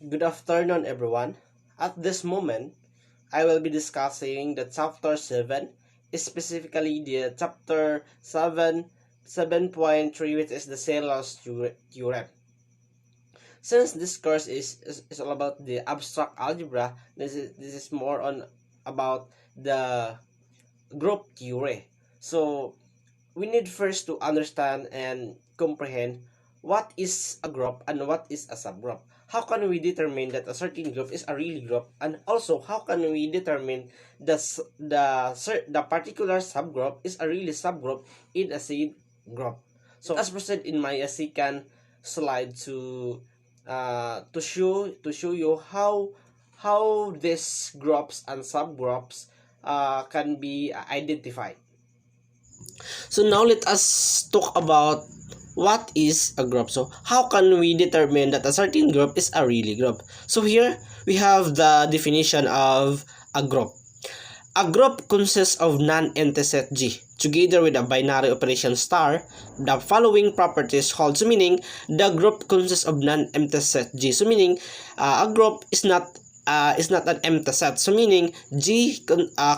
Good afternoon, everyone. At this moment, I will be discussing the chapter 7, specifically the chapter 7, 7.3, which is the Taylor's theorem. Since this course is all about the abstract algebra, this is more on about the group theory. So we need first to understand and comprehend what is a group and what is a subgroup. How can we determine that a certain group is a really group, and also how can we determine the particular subgroup is a really subgroup in a said group? So as presented in my second slide to show you how these groups and subgroups can be identified. So now let us talk about what is a group. So how can we determine that a certain group is a really group? So here we have the definition of a group. A group consists of non-empty set G together with a binary operation star. The following properties hold. So meaning the group consists of non-empty set G. So meaning a group is not an empty set. So meaning G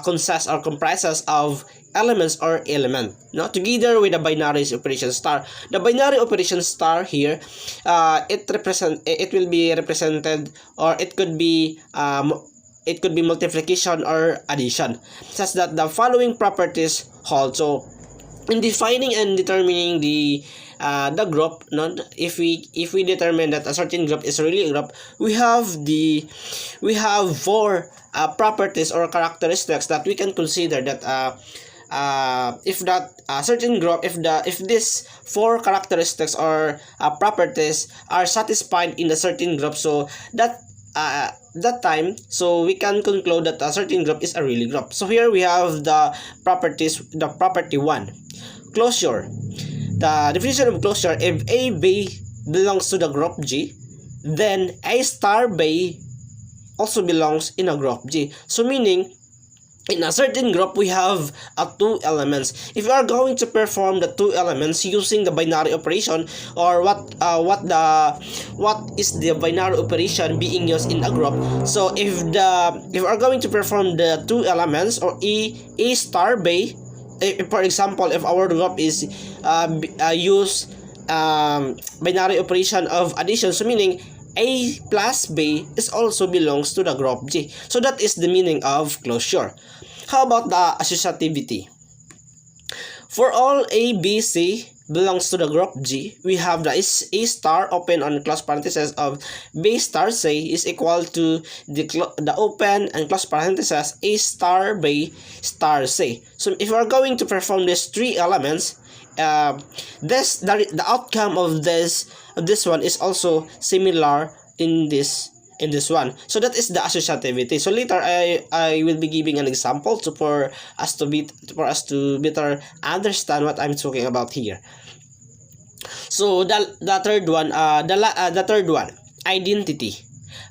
consists or comprises of elements or element, no, together with a binary operation star. The binary operation star here, it will be represented, or it could be multiplication or addition, such that the following properties hold. So in defining and determining the group, no, if we determine that a certain group is really a group, we have four properties or characteristics that we can consider that if that certain group, if these four characteristics or properties are satisfied in a certain group, so that time, so we can conclude that a certain group is a really group. So here we have the properties. The property 1, closure. The definition of closure: if A, B belongs to the group G, then A star B also belongs in a group G. So meaning in a certain group we have two elements. If we are going to perform the two elements using the binary operation, or what is the binary operation being used in a group? So if we are going to perform the two elements, or A star B, if, for example, if our group is use binary operation of addition, so meaning A plus B is also belongs to the group G. So that is the meaning of closure. How about the associativity? For all A, B, C belongs to the group G, we have the A star open and close parenthesis of B star C is equal to the open and close parenthesis A star B star C. So if we are going to perform these three elements, the outcome of this one is also similar in this one. So that is the associativity. So later I will be giving an example for us to better understand what I'm talking about here. So the third one, identity.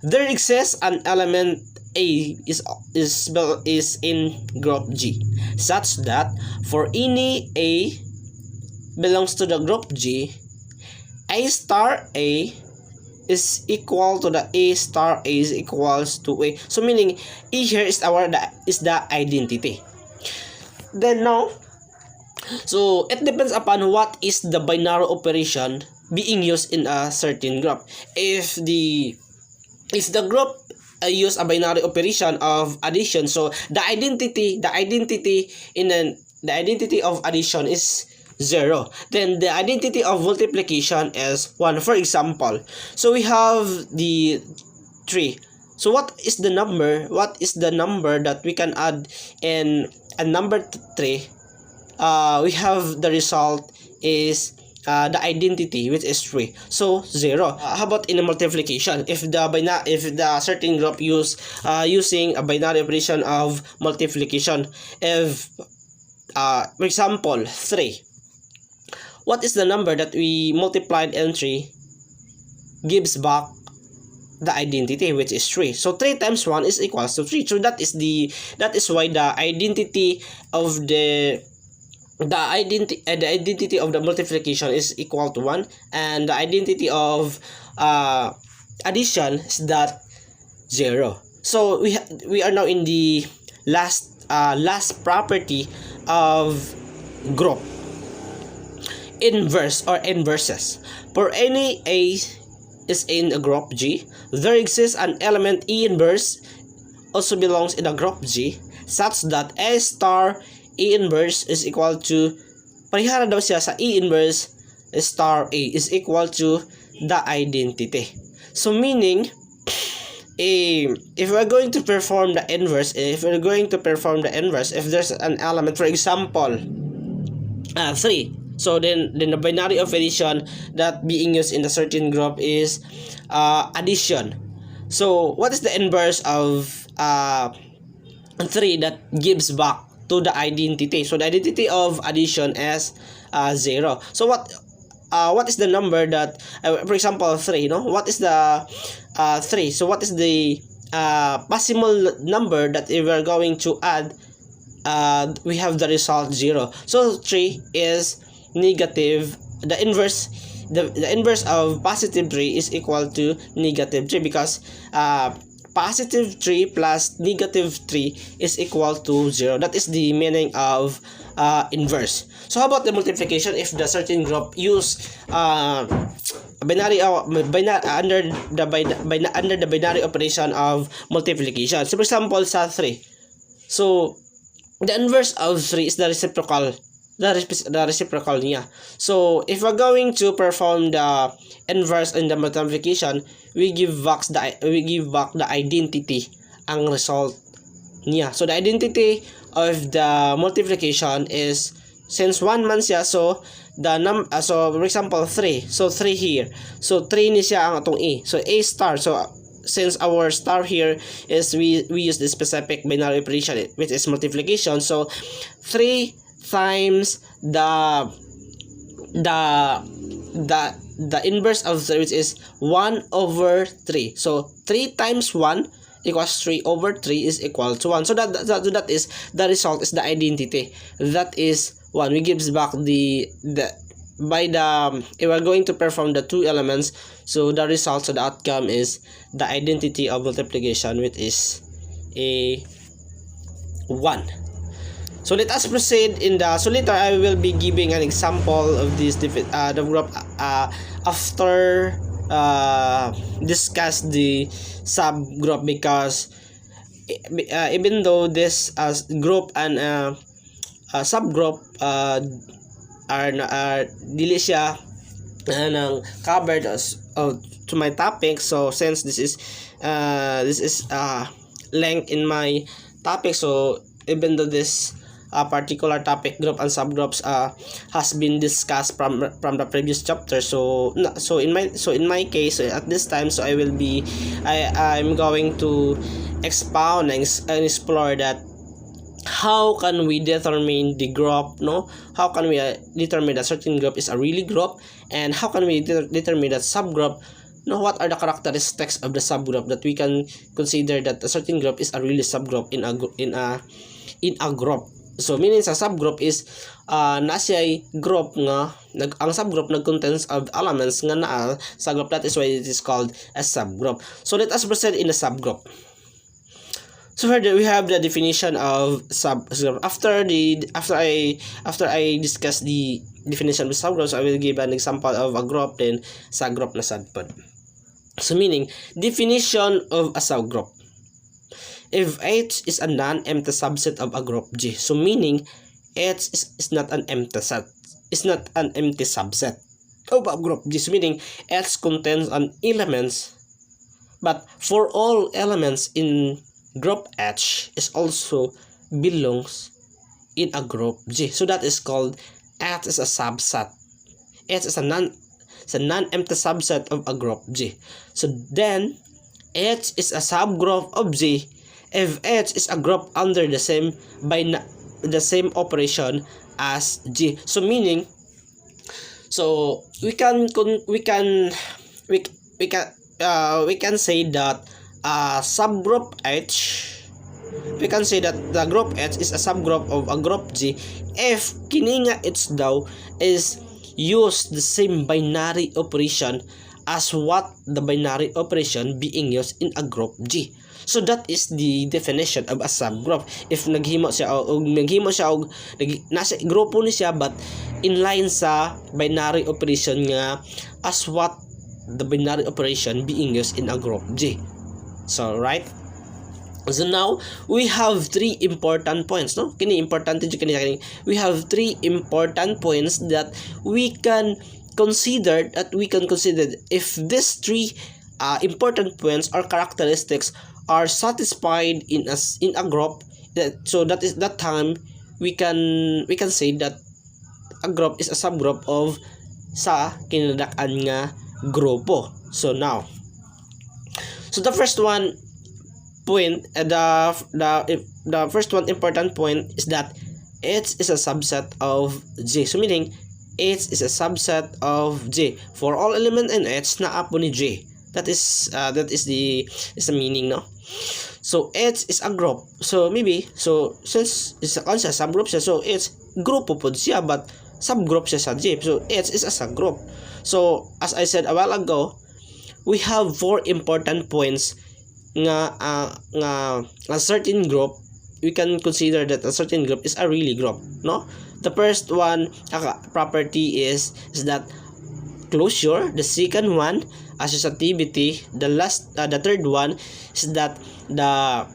There exists an element A is in group G, such that for any A belongs to the group G, A star A is equal to the A star A is equals to A. So meaning E here is the identity. Then now, so it depends upon what is the binary operation being used in a certain group. If the group use a binary operation of addition, so the identity of addition is 0. Then the identity of multiplication is 1. For example, so we have the 3. So what is the number that we can add in a number 3? We have the result is the identity, which is 3. So 0. How about in a multiplication? If the certain group using a binary operation of multiplication, if for example 3, what is the number that we multiplied in 3 gives back the identity, which is 3. So 3 times 1 is equals to 3. So that is why the identity of the identity of the multiplication is equal to 1, and the identity of addition is that 0. So we are now in the last property of group, inverse or inverses. For any A is in a group G, there exists an element E inverse also belongs in a group G such that A star E inverse is equal to, parihara daw siya sa E inverse star A is equal to the identity. So meaning, if we're going to perform the inverse, if there's an element, for example, 3. So then the binary of addition that being used in a certain group is addition. So what is the inverse of 3 that gives back to the identity? So the identity of addition is 0. So what is the number that, for example, 3, no? What is the 3? So what is the possible number that if we're going to add, we have the result 0. So 3 is negative. The inverse of positive 3 is equal to negative 3 because positive 3 plus negative 3 is equal to 0. That is the meaning of inverse. So how about the multiplication if the certain group use binary under the binary operation of multiplication? So for example sa 3, so the inverse of 3 is the reciprocal niya. So if we're going to perform the inverse in the multiplication, we give back the identity ang result niya. So the identity of the multiplication is, since 1 man siya, so the so for example 3, so 3 here, so 3 ni siya ang atong A, so A star. So since our star here is we use the specific binary operation which is multiplication, so 3 times the inverse of 3, which is 1 over 3. So 3 times 1 equals 3 over 3 is equal to 1. So that is the result, is the identity. That is 1. We gives back if we're going to perform the two elements, so the result, so the outcome is the identity of multiplication, which is a 1. So let us proceed so later I will be giving an example of this the group after discuss the subgroup, because even though this group and subgroup are dili siya covered to my topic, so since this is length in my topic, so even though this particular topic, group and subgroups, has been discussed from the previous chapter, so in my case, at this time, so I'm going to expound and explore that how can we determine the group, no? How can we determine that certain group is a really group, and how can we determine that subgroup, no? What are the characteristics of the subgroup that we can consider that a certain group is a really subgroup in a group. So meaning sa subgroup is na siya group nga ang subgroup nag-contains of elements nga naa sa group. That is why it is called a subgroup. So let us proceed in the subgroup. So further, we have the definition of subgroup. After I discuss the definition of subgroups, I will give an example of a group, then subgroup na sad pod. So meaning, definition of a subgroup. If H is a non-empty subset of a group G, so meaning H is not an empty set, is not an empty subset of a group G. So meaning H contains an elements, but for all elements in group H is also belongs in a group G. So that is called H is a subset. H is a non-empty subset of a group G. So then H is a subgroup of G if H is a group under the same operation as G. So meaning, so we can say that subgroup H, we can say that the group H is a subgroup of a group G if kini nga H daw is use the same binary operation as what the binary operation being used in a group G. So that is the definition of a subgroup. If naghimo siya og nasa grupo ni siya but in line sa binary operation nga as what the binary operation being used in a group G. So right? So now we have three important points, no? Kini importante jud kini. We have three important points that we can consider if these three important points or characteristics are satisfied in a group. So that is that time we can say that a group is a subgroup of sa kinadak-an nga grupo. So now, so the first one point, the first one important point is that H is a subset of J. So meaning H is a subset of J. For all element in H na apo ni J. That is the meaning, no? So H is a group. So maybe since it's a subgroup siya, so H grupo pod siya but subgroup siya sa J. So H is a subgroup. So as I said a while ago, we have four important points nga a certain group, we can consider that a certain group is a really group, no? The first one property is that closure. The second one, associativity. The third one is that the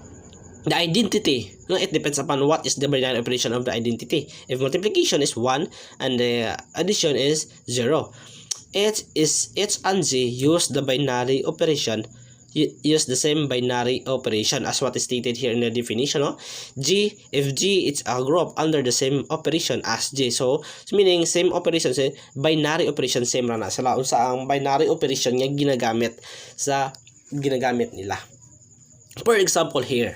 identity. No, it depends upon what is the binary operation of the identity. If multiplication is 1 and the addition is 0, H and J use the binary operation, use the same binary operation as what is stated here in the definition, no? If G it's a group under the same operation as J. So meaning same operation, say binary operation same ra na sila unsa ang binary operation nga ginagamit nila. For example here,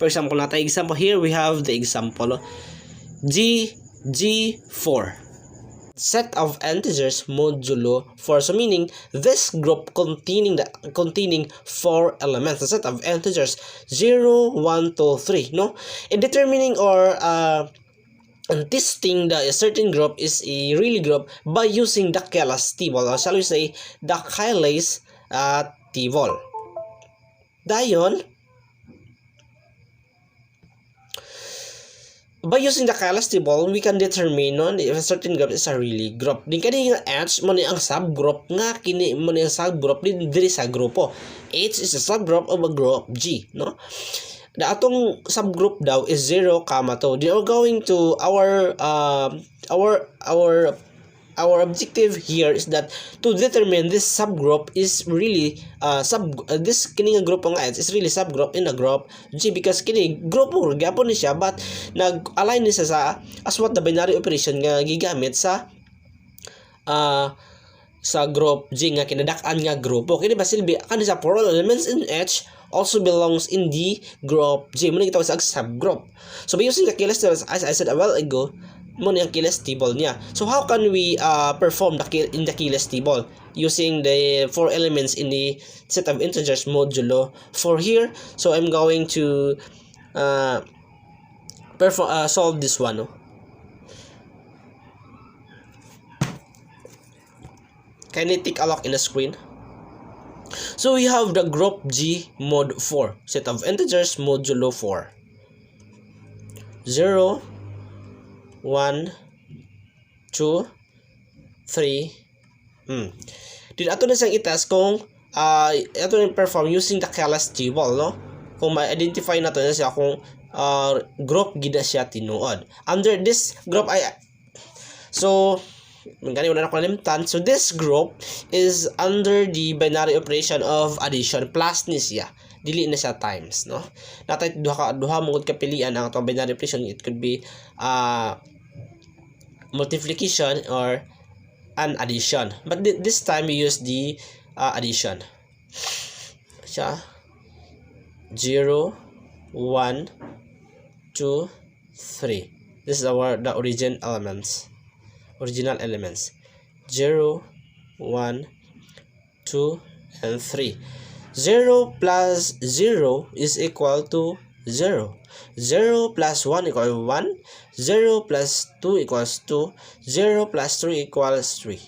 we have the example G4, set of integers modulo 4. So meaning this group containing 4 elements, a set of integers 0, 1, 2, 3, no? In determining or testing the certain group is a really group by using the Keras table, or shall we say the Keras table. Dayon, by using the Keras table, we can determine if a certain group is a really group. Din kani nga H mo ni ang subgroup nga kini mo ni ang subgroup diri sa grupo. H is a subgroup of a group G, no? The atong subgroup daw is 0, 2. They are going to our objective here is that to determine this subgroup is really this kini nga grupo nga is really subgroup in a group G, because kini grupo gyapon ni siya but nag-align ni siya sa as what the binary operation nga gigamit sa group G nga kinadak-an nga grupo. Kini basilbi kan sa for all elements in H also belongs in the group G. Muna gitawag sa subgroup. So by using the Keras table, as I said a while ago, mo yung Keras table niya. So how can we perform in the Keras table using the 4 elements in the set of integers modulo 4 here? So I'm going to solve this one, no? Can you take a look in the screen? So we have the group G mod 4, set of integers modulo 4, 0, 1, 2, 3. Dito ato na siyang itas kung ato na perform using the Keras table, no? Kung ma-identify nato na siya kung group gida siya tinuod. Under this group so this group is under the binary operation of addition plus ni siya. Dili na siya times, no? Natay duha mo kapilian ang atong binary operation. It could be multiplication or an addition, but this time we use the addition. Siya 0, 1, 2, 3. This is the original elements 0, 1, 2, and 3. 0 plus 0 is equal to 0. 0 plus 1 equals 1. 0 plus 2 equals 2. 0 plus 3 equals 3.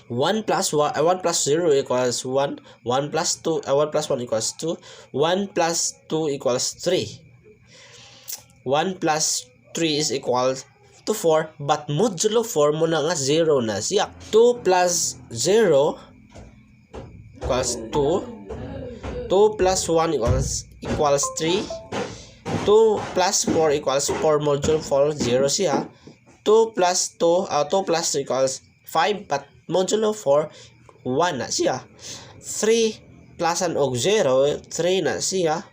1 plus 0 equals 1, 1 plus 2, 1 plus 1 equals 2, 1 plus 2 equals 3, 1 plus 3 is equal to 4, but modulo 4 mo na nga 0 na siya. 2 plus 0 equals 2, 2 plus 1 equals 3, 2 plus 4 equals 4 modulo 4, 0 siya. 2 plus 2 plus 2 equals 5, but modulo 4 1 na siya. 3 plusan og 0 3 na siya.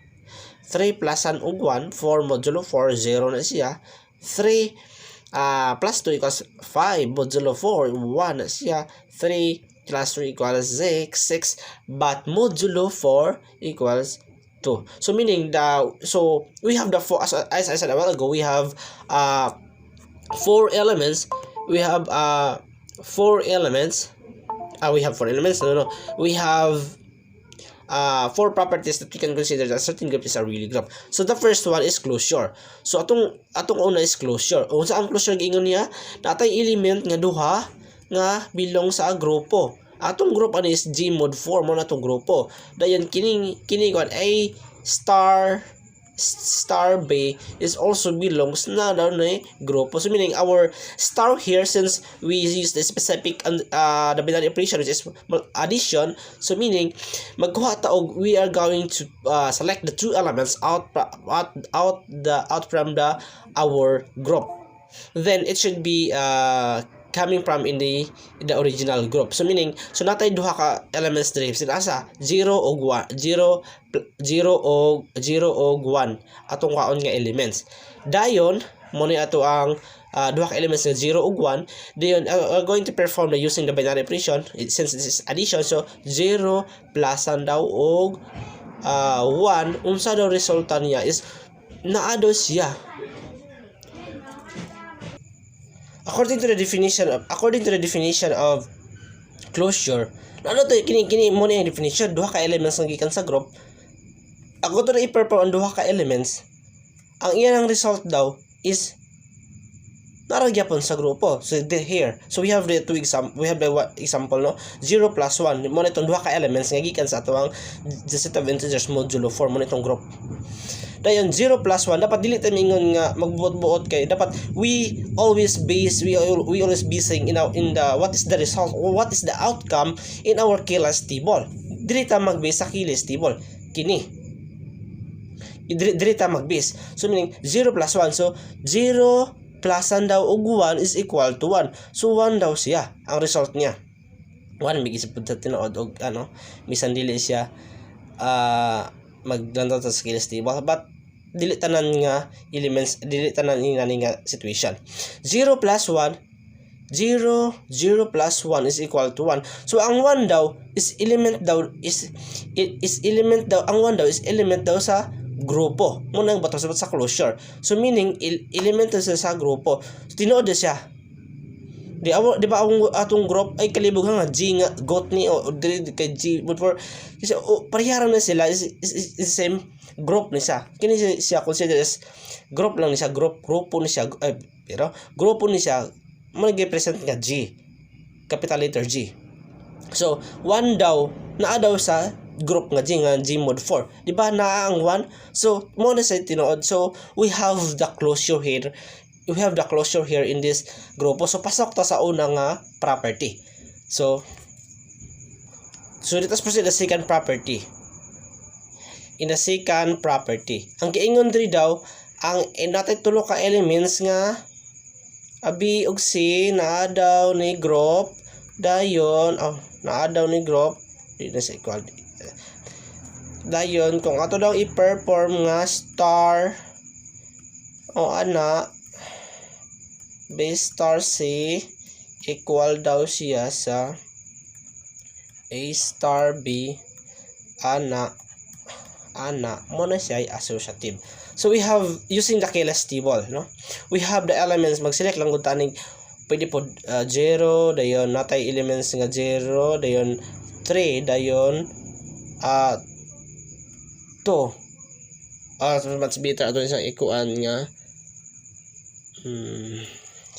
3 plusan og 1 4 modulo 4 0 na siya. 3 plus 2 equals 5 modulo 4 1 na siya. 3 plus 3 equals 6, but modulo 4 equals 2. So meaning we have the four, as I said a while ago, we have 4 elements. We have 4 elements. We have 4 elements. No. We have 4 properties that we can consider that certain group is a really group. So the first one is closure. So atong una is closure. Unsa ang closure giingon niya? Natay element nga duha nga belong sa grupo. Atong group ani is G mod 4 mo na atong grupo. Dayon kini A star B is also belongs na daw na grupo. So meaning our star here, since we use the specific the binary operation which is addition, so meaning magkuha ta og we are going to select the two elements out from our group. Then it should be coming from in the original group. So meaning, so natay duha ka elements diri sila asa 0 og 1, 0 og 1 atong kaon nga elements. Dayon mo ni ato ang duha ka elements nga 0 ug 1. Dayon are going to perform the using the binary operation since this is addition. So 0 plusan daw og 1, unsa daw resulta niya is naa daw siya. According to the definition of closure, ano to kini mo ni ang definition, duha ka elements nga gikan sa group. Ako to na i-perform ang duha ka elements. Ang iyang result daw is naragyapon sa grupo. So here, so we have the example no, 0 plus 1 mo nitong duha ka elements nga gikan sa atong the set of integers modulo 4 mo nitong group. Dayon 0 plus 1 dapat dili ta mingon nga magbuot-buot kay dapat we always basing in the what is the result or what is the outcome in our kilas table. Dili ta mag-base sa kilas table kini. Dili ta mag-base. So meaning 0 plus 1, so 0 plusan daw og 1 is equal to 1. So 1 daw siya ang result niya. 1 bigis pud sa tinuod og bisan dili siya maglantaw sa kilas table, but dili tanan nga elements, dili tanan nga situation. 0 plus 1 plus 1 is equal to 1. So ang 1 daw is element daw ang 1 daw is element daw sa grupo. Muna ang bato sa closure. So meaning element sa grupo. So, tinuod siya. Di ba ang atong group ay kalibog nga G nga got ni o dili kay G but for kasi pareharan na sila is same group ni siya. Kini siya consider as group lang ni siya, grupo ni siya, pero grupo ni siya mag-represent nga G, capital letter G. So 1 daw naa daw sa group nga G mod 4. Di ba naa ang 1? So mo na sa tinuod. So we have the closure here. We have the closure here in this grupo. So pasok ta sa una nga property. So let us proceed the second property. In the second property, ang giingon diri daw ang natay tulo ka elements nga abi ug C naa daw ni group. Dayon naa daw ni group di na sa equal. Dayon kung ato daw i-perform nga star o ana base star C equal daw siya sa A star B ana mo na siya ay associative. So we have using the keyless table, no? We have the elements, mag-select lang kung tanig pwede po 0, dayon natay elements nga 0, dayon 3, dayon 2. Much better ato isang ikuan nga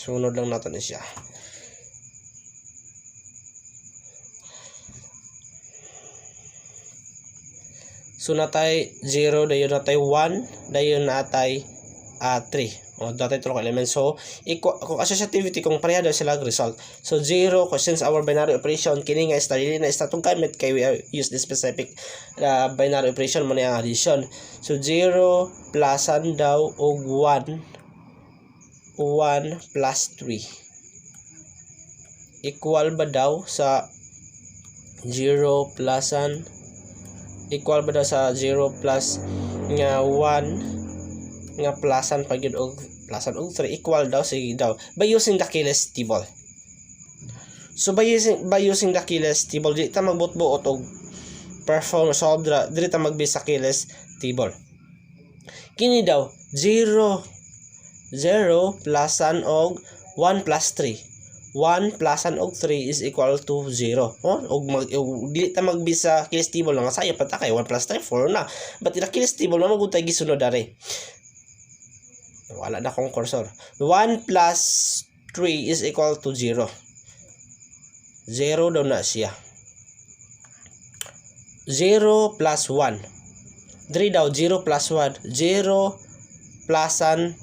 sunod lang natin siya. So natay 0, dayon natay 1, dayon natay 3. O datay tulong elements. So kung associativity kung pareha daw sila result. So 0 since our binary operation kini nga star dili na statong gamit kay we use the specific binary operation mo na ang addition. So 0 plusan daw og 1 plus 3 equal ba daw sa 0 plusan equal ba daw sa 0 plus nga 1 nga plusan pag yun og 3 equal daw sige daw by using the Achilles table. So by using the Achilles table di ta magbutbuot og perform solve diri ta magbase sa Achilles table. Kini daw 0 plusan og 1 plus 3. 1 plusan og 3 is equal to 0. Og dili ta magbase sa Achilles table nga sayo pa ta kay 1 plus 3 4 na. But in Achilles table na magud tay gisunod dare. Wala na akong cursor. 1 plus 3 is equal to 0. 0 daw na siya. 0 plus 1. 3 daw, 0 plus 1. 0 plusan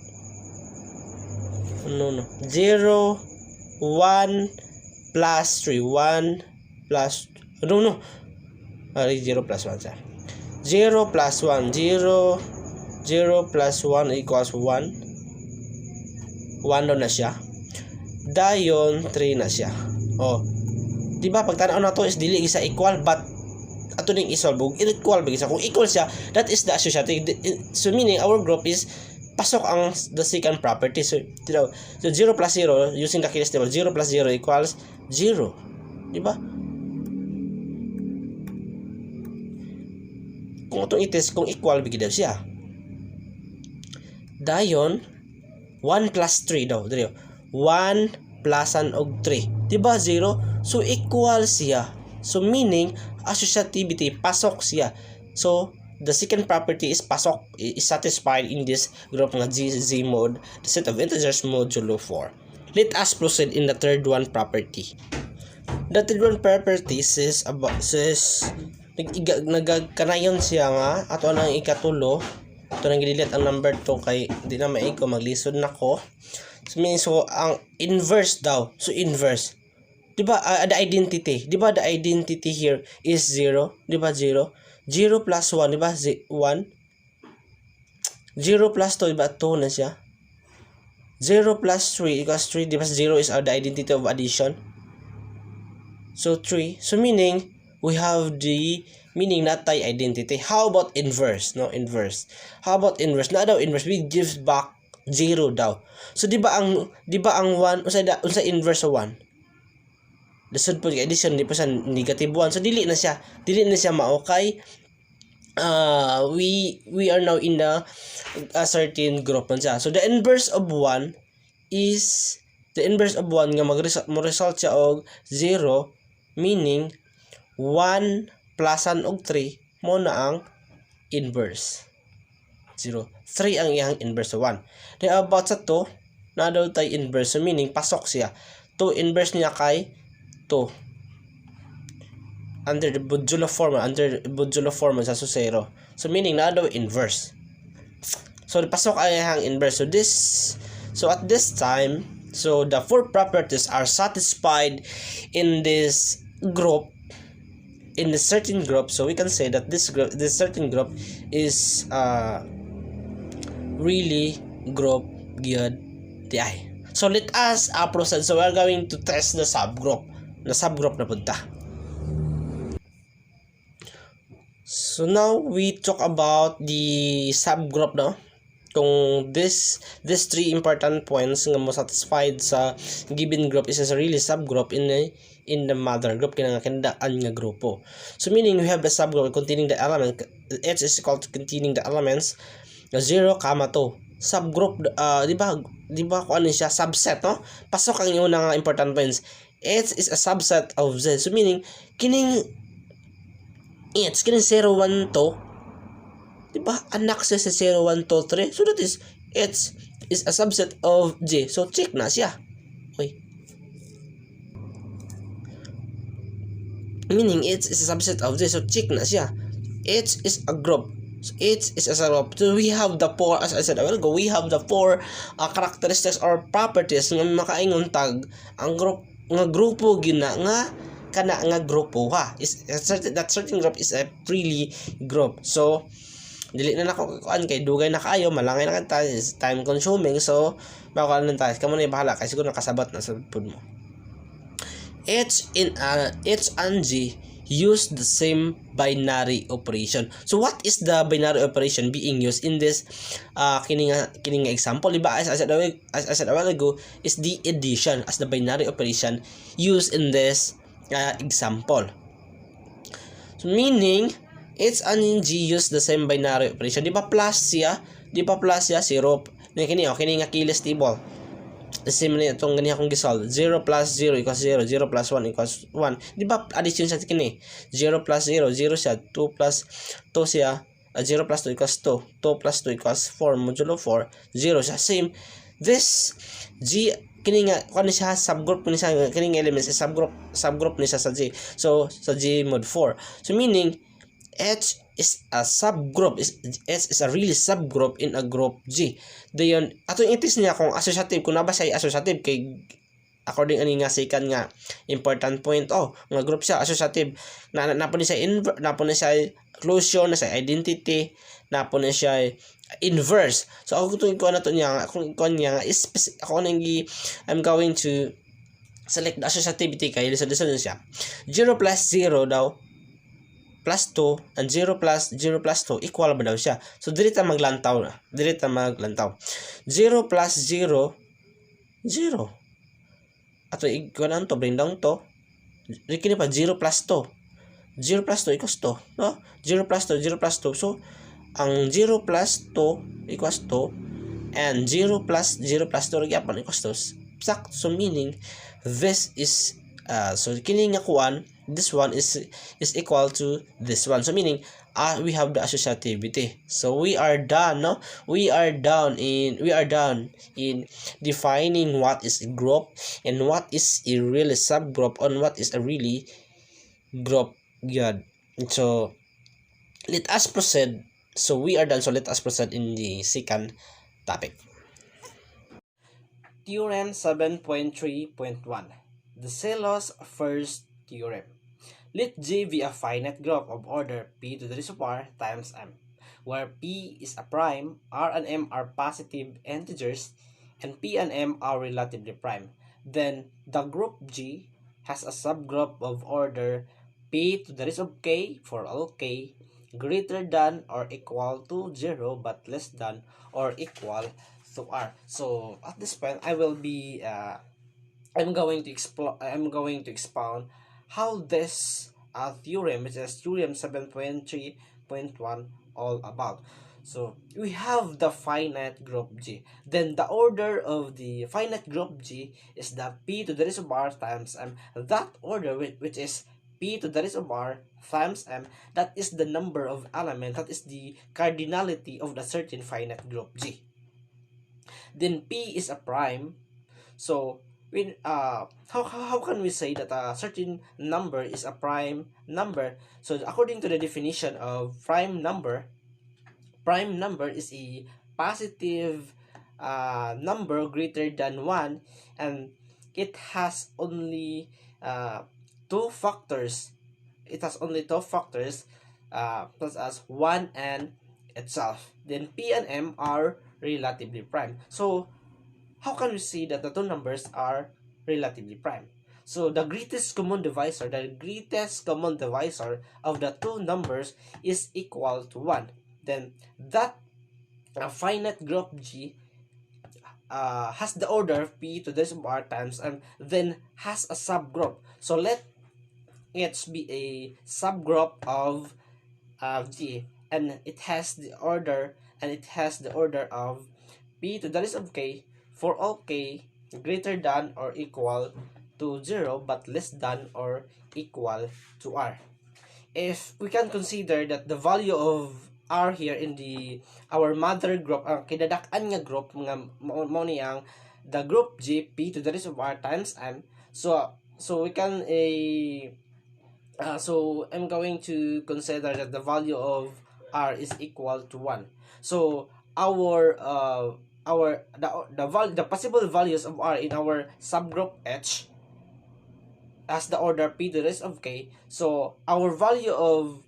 0 1 plus 3. 1 plus 0 plus 1 siya. 0 plus 1. 0 plus 1 equals 1. 1 daw na siya. Dayon 3 na siya. Diba pag tanaw na to is dili isa equal but ato ning isolve equal ba kung equal siya that is the associative. So meaning our group is pasok ang the second property. So 0 plus 0 using the Achilles table 0 plus 0 equals 0. Diba? Kung itong itis kung equal bigay daw siya. Dayon 1 plus 3 daw. 1 plusan og 3. Diba 0? So equal siya. So meaning associativity pasok siya. So the second property is pasok is satisfied in this group nga Z mode, the set of integers modulo 4. Let us proceed in the third one property. The third one property says nagkanayon siya nga ato nang ikatulo. Ito nang gililit ang number 2 kay di na maig ko maglisod na ko. So ang inverse daw. So inverse. Diba the identity? Diba the identity here is 0? Diba 0? 0 plus 1, diba 1? 0 plus 2, diba 2 na siya? 0 plus 3 equals 3, diba 0 is the identity of addition? So 3. So meaning we have the meaning not tayo identity. How about inverse? No, inverse. How about inverse? Na daw inverse, we give back 0 daw. So di ba ang 1 unsa inverse sa 1? Dasod po addition di pa sa negative 1. So dili na siya mao kay we are now in a certain group man siya. So the inverse of 1 is nga mag-result siya og 0, meaning 1 plusan og 3 mo na ang inverse. 0. 3 ang iyang inverse sa 1. Then about sa 2, na daw tayo inverse. So meaning pasok siya. 2 inverse niya kay 2. Under the modulo form sa 0. So meaning na daw inverse. So pasok ang iyang inverse. So at this time, so the four properties are satisfied in this group. In the certain group, so we can say that this certain group is really group good DI. So let us proceed. So we're going to test the subgroup. Na subgroup na punta. So now we talk about the subgroup no. Kung this three important points nga mo satisfied sa given group is a really subgroup in the mother group kinangakandaan nga grupo. So meaning we have the subgroup containing the element H is equal to containing the elements 0, 2. Subgroup di ba kung ano siya subset no? Pasok ang una nga important points. H is a subset of Z. So meaning kining H kining 0, 1, 2 diba anak siya sa 0, 1, 2, 3. So that is H is a subset of J. So check na siya. Okay. Meaning H is a subset of J. So check na siya. H is a group. So H is as a group. So we have the four, as I said a while ago, we have the four characteristics or properties nga makaingon tag ang group nga grupo gina nga kana nga grupo ha. Is that certain group is a really group. So dili na nako kuan kay dugay na kaayo, malangay na kanta, is time consuming. So baka lang tayo kamo na bahala kay siguro nakasabat na sa pud mo. H and G use the same binary operation. So what is the binary operation being used in this kining example? Diba, as I said a while ago, is the addition as the binary operation used in this example. So meaning H and G use the same binary operation. Di ba plus siya? 0. Kini nga keyless table. The same na itong ganyan akong gisolve. 0 plus 0 equals 0. 0 plus 1 equals 1. Di ba addition sa kini? 0 plus 0. 0 siya. 2 plus 2 siya. 0 plus 2 equals 2. 2 plus 2 equals 4. Modulo 4. 0 siya. Same. This G, kini nga, kung ano siya, subgroup ni siya, kini nga elements, subgroup ni siya sa G. So, sa G mod 4. So, meaning, H is a subgroup. H is a really subgroup in a group G. Dayon, ato yung itis niya kung associative, kung naba siya associative kay according ani nga second nga important point nga group siya associative na po ni siya closure, na siya identity, na po ni siya inverse. So ako kung ikuan na to niya, kung ikuan niya ako nang I'm going to select the associativity kay listen siya. 0 plus 0 daw plus 2 and 0 plus 2 equal ba daw siya. So dili ta maglantaw na. 0 plus 0 0. Ato iguanan to, bring down to. Kini pa 0 plus 2. 0 plus 2 equals 2, no? 0 plus 2, 0 plus 2. So ang 0 plus 2 equals 2 and 0 plus 2 gyapon equals 2. Sakto. So meaning this is so kini nga kuan, this one is equal to this one. So meaning we have the associativity. So we are done, no? We are done in defining what is a group and what is a really subgroup and what is a really group. Good. So let us proceed. So we are done. So let us proceed in the second topic. Theorem 7.3.1. The Celos first theorem. Let G be a finite group of order P to the raised to R times M, where P is a prime, R and M are positive integers, and P and M are relatively prime. Then the group G has a subgroup of order P to the raised of K for all K greater than or equal to 0 but less than or equal to R. So at this point, I will be I'm going to expound how this theorem, which is theorem 7.3.1, all about. So we have the finite group G. Then the order of the finite group G is the P to the raised of R times M. That order, which is P to the raised of R times M, that is the number of elements, that is the cardinality of the certain finite group G. Then P is a prime. So when how can we say that a certain number is a prime number? So according to the definition of prime number is a positive number greater than 1, and it has only two factors. Plus as 1 and itself. Then P and M are relatively prime. So how can we say that the two numbers are relatively prime? So the greatest common divisor of the two numbers is equal to 1. Then that finite group G has the order P to the R times and then has a subgroup. So let it be a subgroup of G, and it has the order of P to the of K for all K greater than or equal to 0 but less than or equal to R. If we can consider that the value of R here in our mother group, kinadak-an nga group nga mo niyang the group G, P to the raised of R times M. So we can So I'm going to consider that the value of r is equal to 1. So the possible values of r in our subgroup H as the order p to the rest of k. So our value of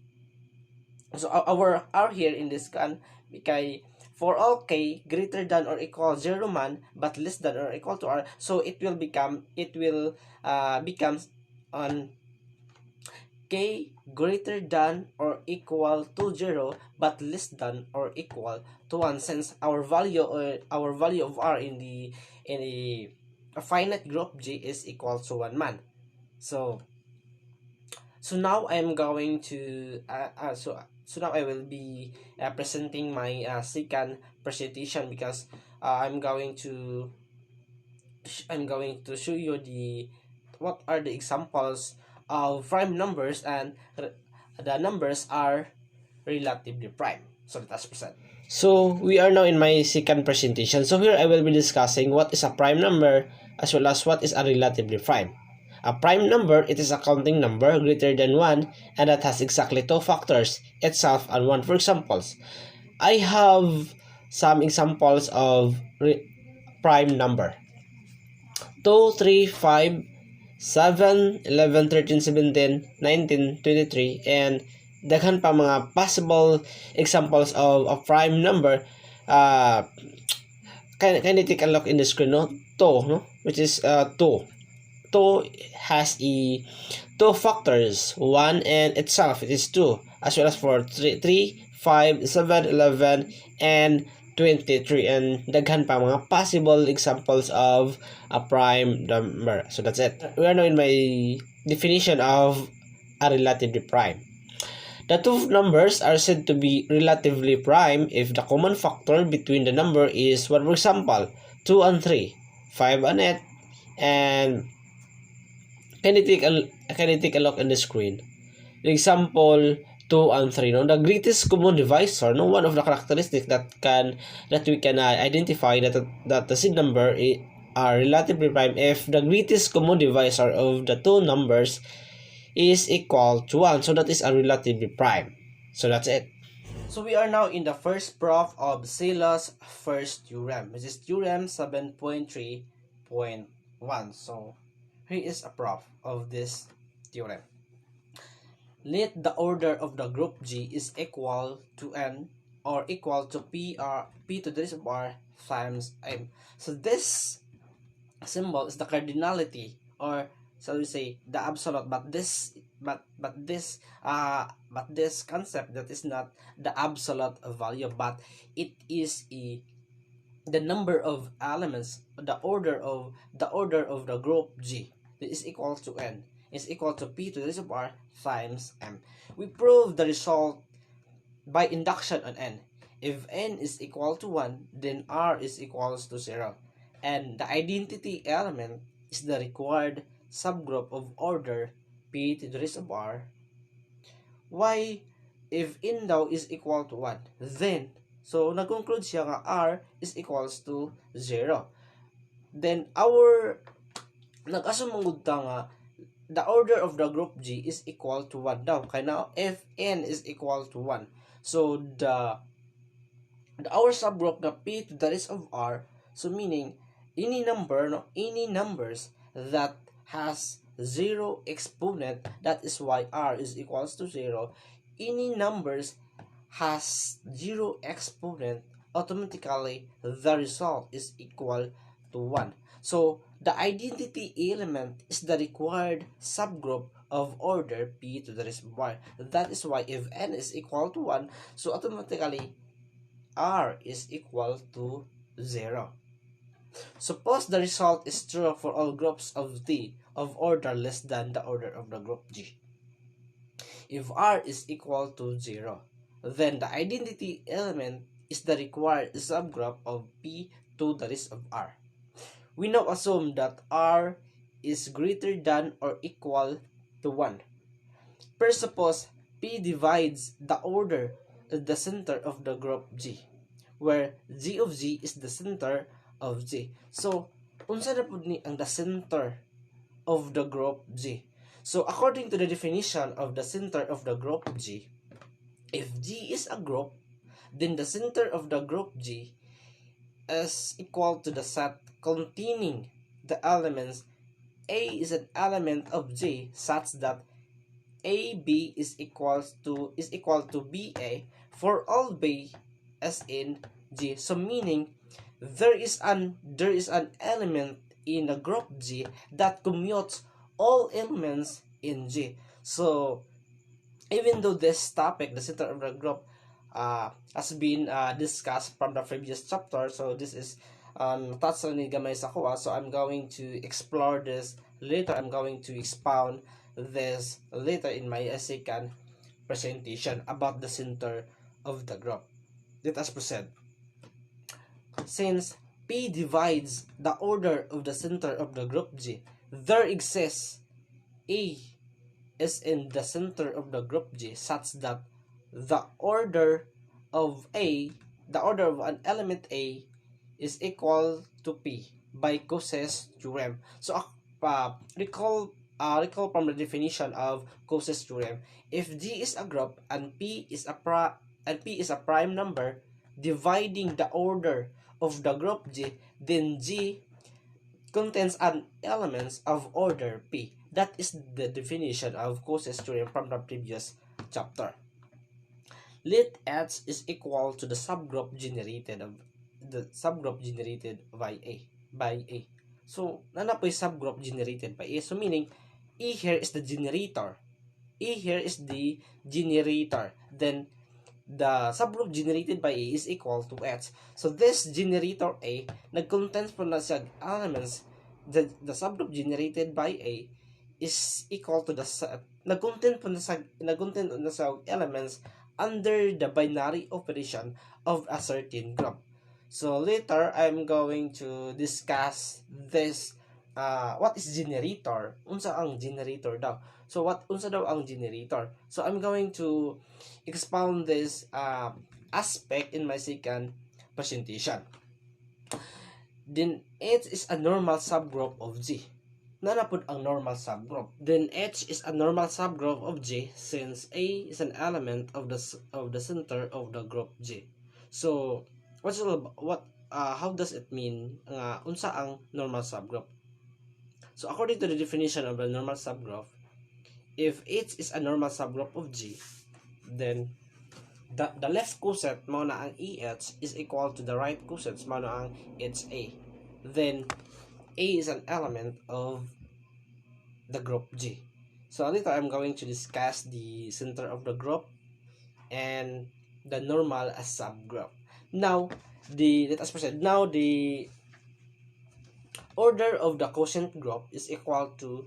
our r here in this can kay for all k greater than or equal 0 man but less than or equal to r, so it will becomes on k greater than or equal to 0 but less than or equal to 1, since our value of r in the finite group G is equal to 1 man. So now I'm going to now I will be presenting my second presentation, because I'm going to show you the what are the examples of prime numbers, and the numbers are relatively prime. So let us present. So we are now in my second presentation. So here I will be discussing what is a prime number as well as what is a relatively prime. A prime number, it is a counting number greater than 1 and that has exactly two factors, itself and 1. For examples, I have some examples of prime number. 2, 3, 5, 7, 11, 13, 17, 19, 23, and daghan pa mga possible examples of a prime number. Can you take a look in the screen, no? 2, no? Which is 2. 2 has two factors, 1 and itself, it is 2, as well as for 3, 5, 7, 11, and 23, and daghan pa mga possible examples of a prime number. So that's it. We are now in my definition of a relatively prime. The two numbers are said to be relatively prime if the common factor between the number is, for example, 2 and 3, 5 and 8, and can you take a look in the screen? Example 2 and 3. No, the greatest common divisor. No, one of the characteristics that we can identify that the seed number are relatively prime if the greatest common divisor of the two numbers is equal to 1. So that is a relatively prime. So that's it. So we are now in the first proof of Sale's first theorem, which is theorem 7.3.1. So here is a proof of this theorem. Let the order of the group G is equal to n or equal to p to the raised of r times m. So this symbol is the cardinality, or so we say the absolute, but this concept that is not the absolute value, but it is the number of elements, the order of the group G is equal to n is equal to p to the raised of r times m. We prove the result by induction on n. If n is equal to 1, then r is equals to 0. And the identity element is the required subgroup of order p to the raised of r. Why? If n daw is equal to 1, then, so nag-conclude siya nga r is equals to 0. Then, nag-asumungod ta nga, the order of the group G is equal to 1 daw. Kaya now, if n is equal to 1, so our subgroup na p to the raised of r, so meaning any numbers that has 0 exponent, that is why r is equals to 0. Any numbers has 0 exponent, automatically the result is equal to 1. So the identity element is the required subgroup of order p to the raised of r. That is why if n is equal to 1, so automatically r is equal to 0. Suppose the result is true for all groups of T of order less than the order of the group G. If r is equal to 0, then the identity element is the required subgroup of p to the raised of r. We now assume that r is greater than or equal to 1. First, suppose p divides the order of the center of the group G, where G of G is the center of G. So, unsa na pud ni ang the center of the group G? So according to the definition of the center of the group G, if G is a group, then the center of the group G is equal to the set containing the elements A is an element of G such that AB is equal to BA for all B as in G. So meaning there is an element in the group G that commutes all elements in G. So even though this topic, the center of the group, has been discussed from the previous chapter, so this is touch ni gamay sa kuha, so I'm going to explore this later. I'm going to expound this later in my second presentation about the center of the group. Let us proceed. Since P divides the order of the center of the group G, there exists A is in the center of the group G such that the order of the order of an element A is equal to P by Cauchy's theorem. So recall from the definition of Cauchy's theorem. If G is a group and P is a prime number dividing the order of the group G, then G contains an elements of order P. That is the definition of Cauchy's theorem from the previous chapter. Let H is equal to the subgroup generated by A. So, nana po yung subgroup generated by A. So, meaning, E here is the generator. E here is the generator. Then, the subgroup generated by A is equal to H. So, this generator A, nag-contains po na siya elements. The subgroup generated by A is equal to the nag-contain po na sa elements under the binary operation of a certain group. So later I'm going to discuss this what is generator? Unsa ang generator daw? So unsa daw ang generator? So I'm going to expound this aspect in my second presentation. Then H is a normal subgroup of G. Nanapod ang normal subgroup. Then H is a normal subgroup of G since A is an element of the center of the group G. So how does it mean unsa ang normal subgroup? So according to the definition of the normal subgroup, if H is a normal subgroup of G, then the left coset mao na ang EH is equal to the right coset mao na ang HA. Then A is an element of the group G. So later I'm going to discuss the center of the group and the normal as subgroup. Now let us proceed. Now the order of the quotient group is equal to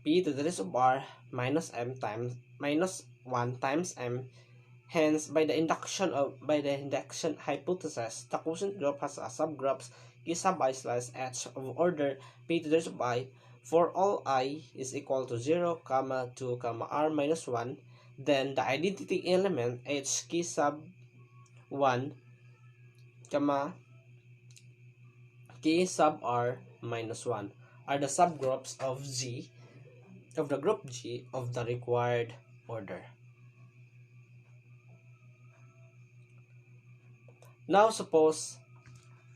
P to the raised of R minus M times minus 1 times M. Hence, by the induction hypothesis, the quotient group has a subgroups K sub I slash H of order P to the raised of I for all I is equal to 0, 2, R minus 1. Then the identity element H K sub 1, K sub R minus 1 are the subgroups of G, of the group G of the required order. Now suppose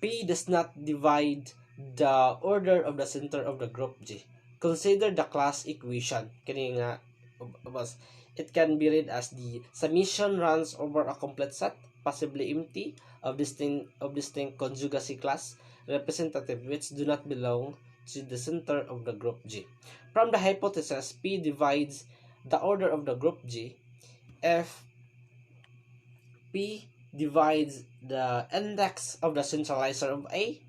P does not divide the order of the center of the group G. Consider the class equation. It can be read as the summation runs over a complete set, possibly empty, of distinct conjugacy class representative which do not belong to the center of the group G. From the hypothesis, P divides the order of the group G if P divides the index of the centralizer of A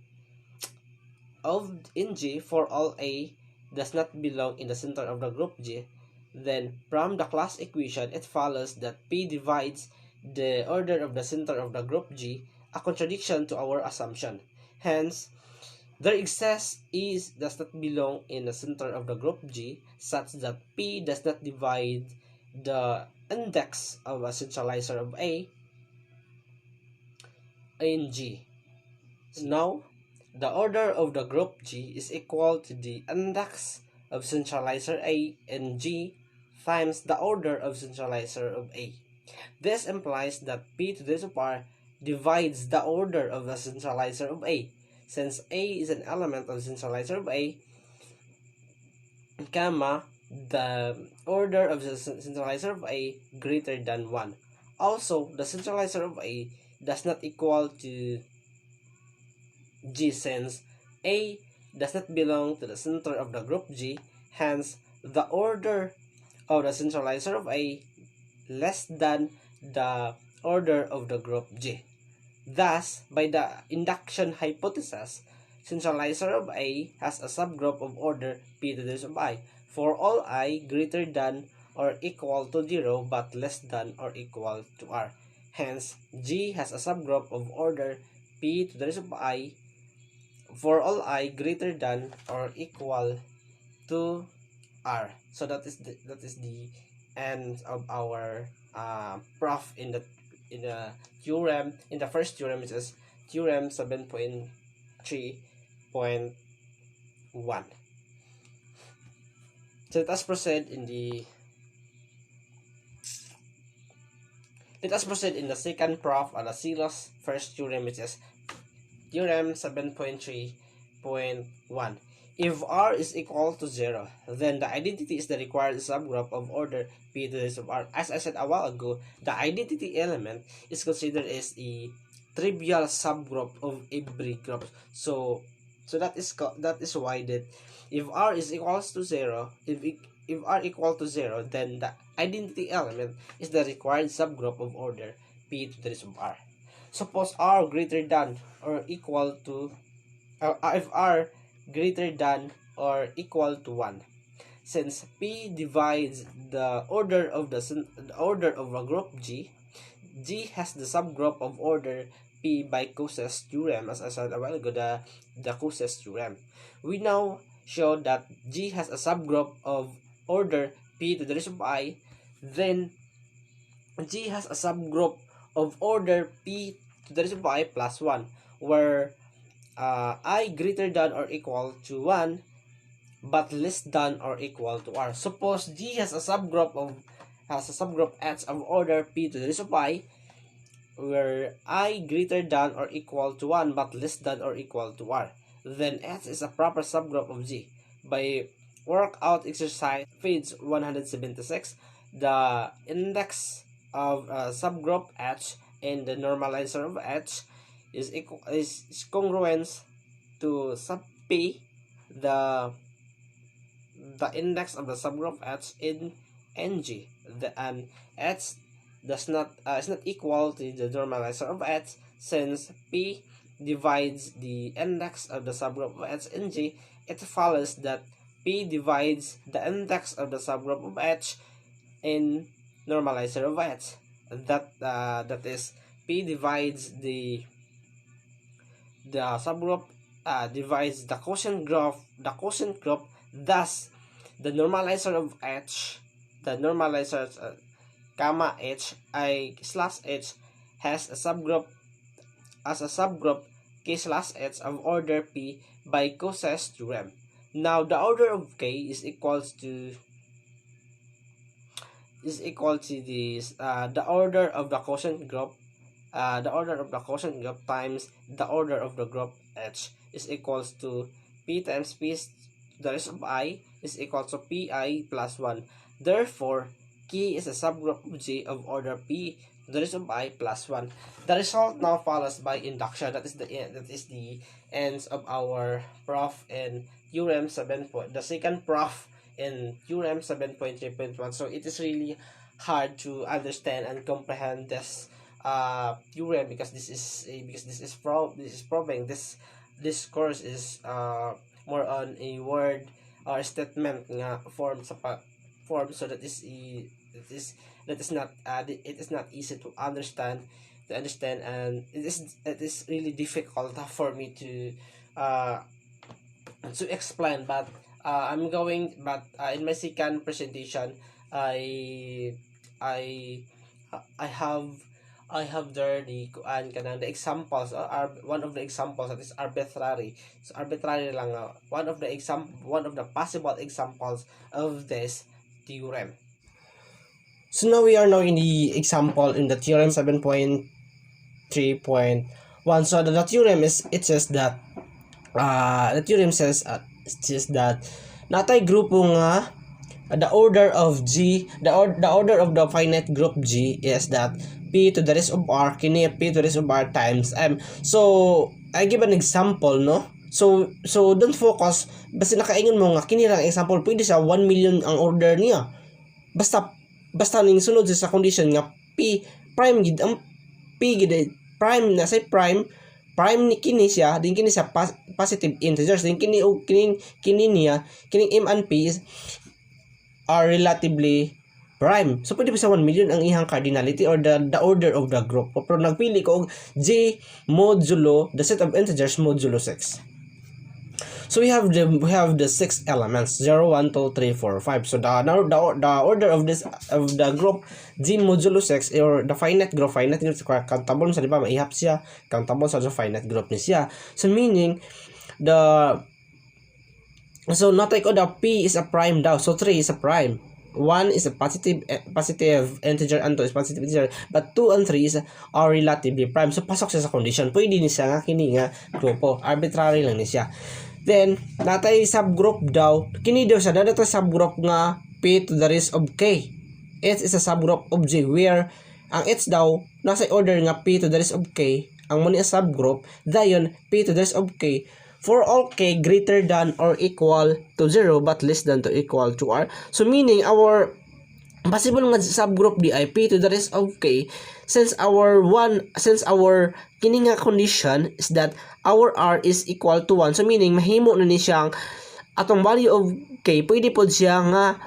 in G for all A does not belong in the center of the group G. Then from the class equation, it follows that P divides the order of the center of the group G, a contradiction to our assumption. Hence, there exists E does not belong in the center of the group G such that P does not divide the index of a centralizer of A in G. Now, the order of the group G is equal to the index of centralizer A and G times the order of centralizer of A. This implies that P to the raised of R divides the order of the centralizer of A. Since A is an element of the centralizer of A, comma, the order of the centralizer of A greater than 1. Also, the centralizer of A does not equal to G since A does not belong to the center of the group G, hence the order of the centralizer of A less than the order of the group G. Thus, by the induction hypothesis, centralizer of A has a subgroup of order P to the raised of I for all I greater than or equal to 0 but less than or equal to R. Hence, G has a subgroup of order P to the raised of I for all I greater than or equal to R. So that is the end of our proof in the theorem, in the first theorem, which is theorem 7.3.1. So let us proceed in the second proof of the Silos first theorem, which is theorem 7.3.1. If R is equal to 0, then the identity is the required subgroup of order P to the raised of R. As I said a while ago, the identity element is considered as a trivial subgroup of every group. So that is why that if R is equals to 0, if R equal to 0, then the identity element is the required subgroup of order P to the raised of R. Suppose R greater than or equal to if R greater than or equal to 1. Since P divides the order of a group G, G has the subgroup of order P by Cauchy's theorem, as I said a while ago, the Cauchy's theorem. We now show that G has a subgroup of order P to the raised of I, then G has a subgroup of order P to the raised of I plus 1, where I greater than or equal to 1 but less than or equal to R. Suppose G has a subgroup H of order P to the raised of I, where I greater than or equal to 1 but less than or equal to R. Then H is a proper subgroup of G. By workout exercise page 176, the index of subgroup H and the normalizer of H is congruent to sub P, the index of the subgroup H in NG. And H is not equal to the normalizer of H, since P divides the index of the subgroup of H in G. It follows that P divides the index of the subgroup of H in normalizer of H. That is, P divides the subgroup divides the quotient group. Thus, the normalizer of H, the normalizer comma H I slash H has a subgroup K slash H of order P by Cauchy's theorem. Now the order of K is equals to the order of the quotient group. The order of the quotient group times the order of the group H is equals to P times P to the raised of I is equal to Pi plus 1. Therefore, K is a subgroup of G of order P to the raised of I plus 1. The result now follows by induction. That is the ends of our proof in theorem 7. The second proof in theorem 7.3.1. So it is really hard to understand and comprehend this theorem because this is proving this course is more on a word or statement form, so that it is not easy to understand, and it is really difficult for me to explain, but in my second presentation I have I have there the kuan kanang the examples are one of the examples that is arbitrary. So arbitrary lang one of the possible examples of this theorem. So now we are now in the example in the theorem 7.3.1. So the theorem is it says that the theorem says natay grupo nga the order of G, the order of the finite group G is that P to the rest of R kini P to the rest of R times M. So I give an example, no? So don't focus basta nakaingon mo nga kini lang example, pwede sa 1 million ang order niya. Basta ning sunod sa condition nga P prime gid ang P gid prime na say prime ni kini siya din kini sa positive integers din kini og kini niya kining M and P are relatively prime. So pwede pa sa 1 million ang ihang cardinality or the order of the group. Pero nagpili ko og J modulo the set of integers modulo 6. So we have the 6 elements 0 1 2 3 4 5. So the order of the group G modulo 6 or the finite group countable sa di ba maihap siya countable sa finite group ni siya. So meaning so natay ko the P is a prime daw. So 3 is a prime. 1 is a positive integer and 2 is positive integer. But 2 and 3 are relatively prime. So pasok siya sa condition. Pwede ni siya nga kini nga grupo. Arbitrary lang ni siya. Then natay subgroup daw. Kini daw siya dato subgroup nga P to the rest of K. H is a subgroup of J where ang H daw nasa order nga P to the rest of K. Ang muna subgroup dayon P to the rest of K for all K greater than or equal to 0 but less than to equal to R. So meaning our possible nga subgroup di ay P to the rest of K since our kini nga condition is that our R is equal to 1. So meaning mahimo na ni siyang atong value of K pwede pod siya nga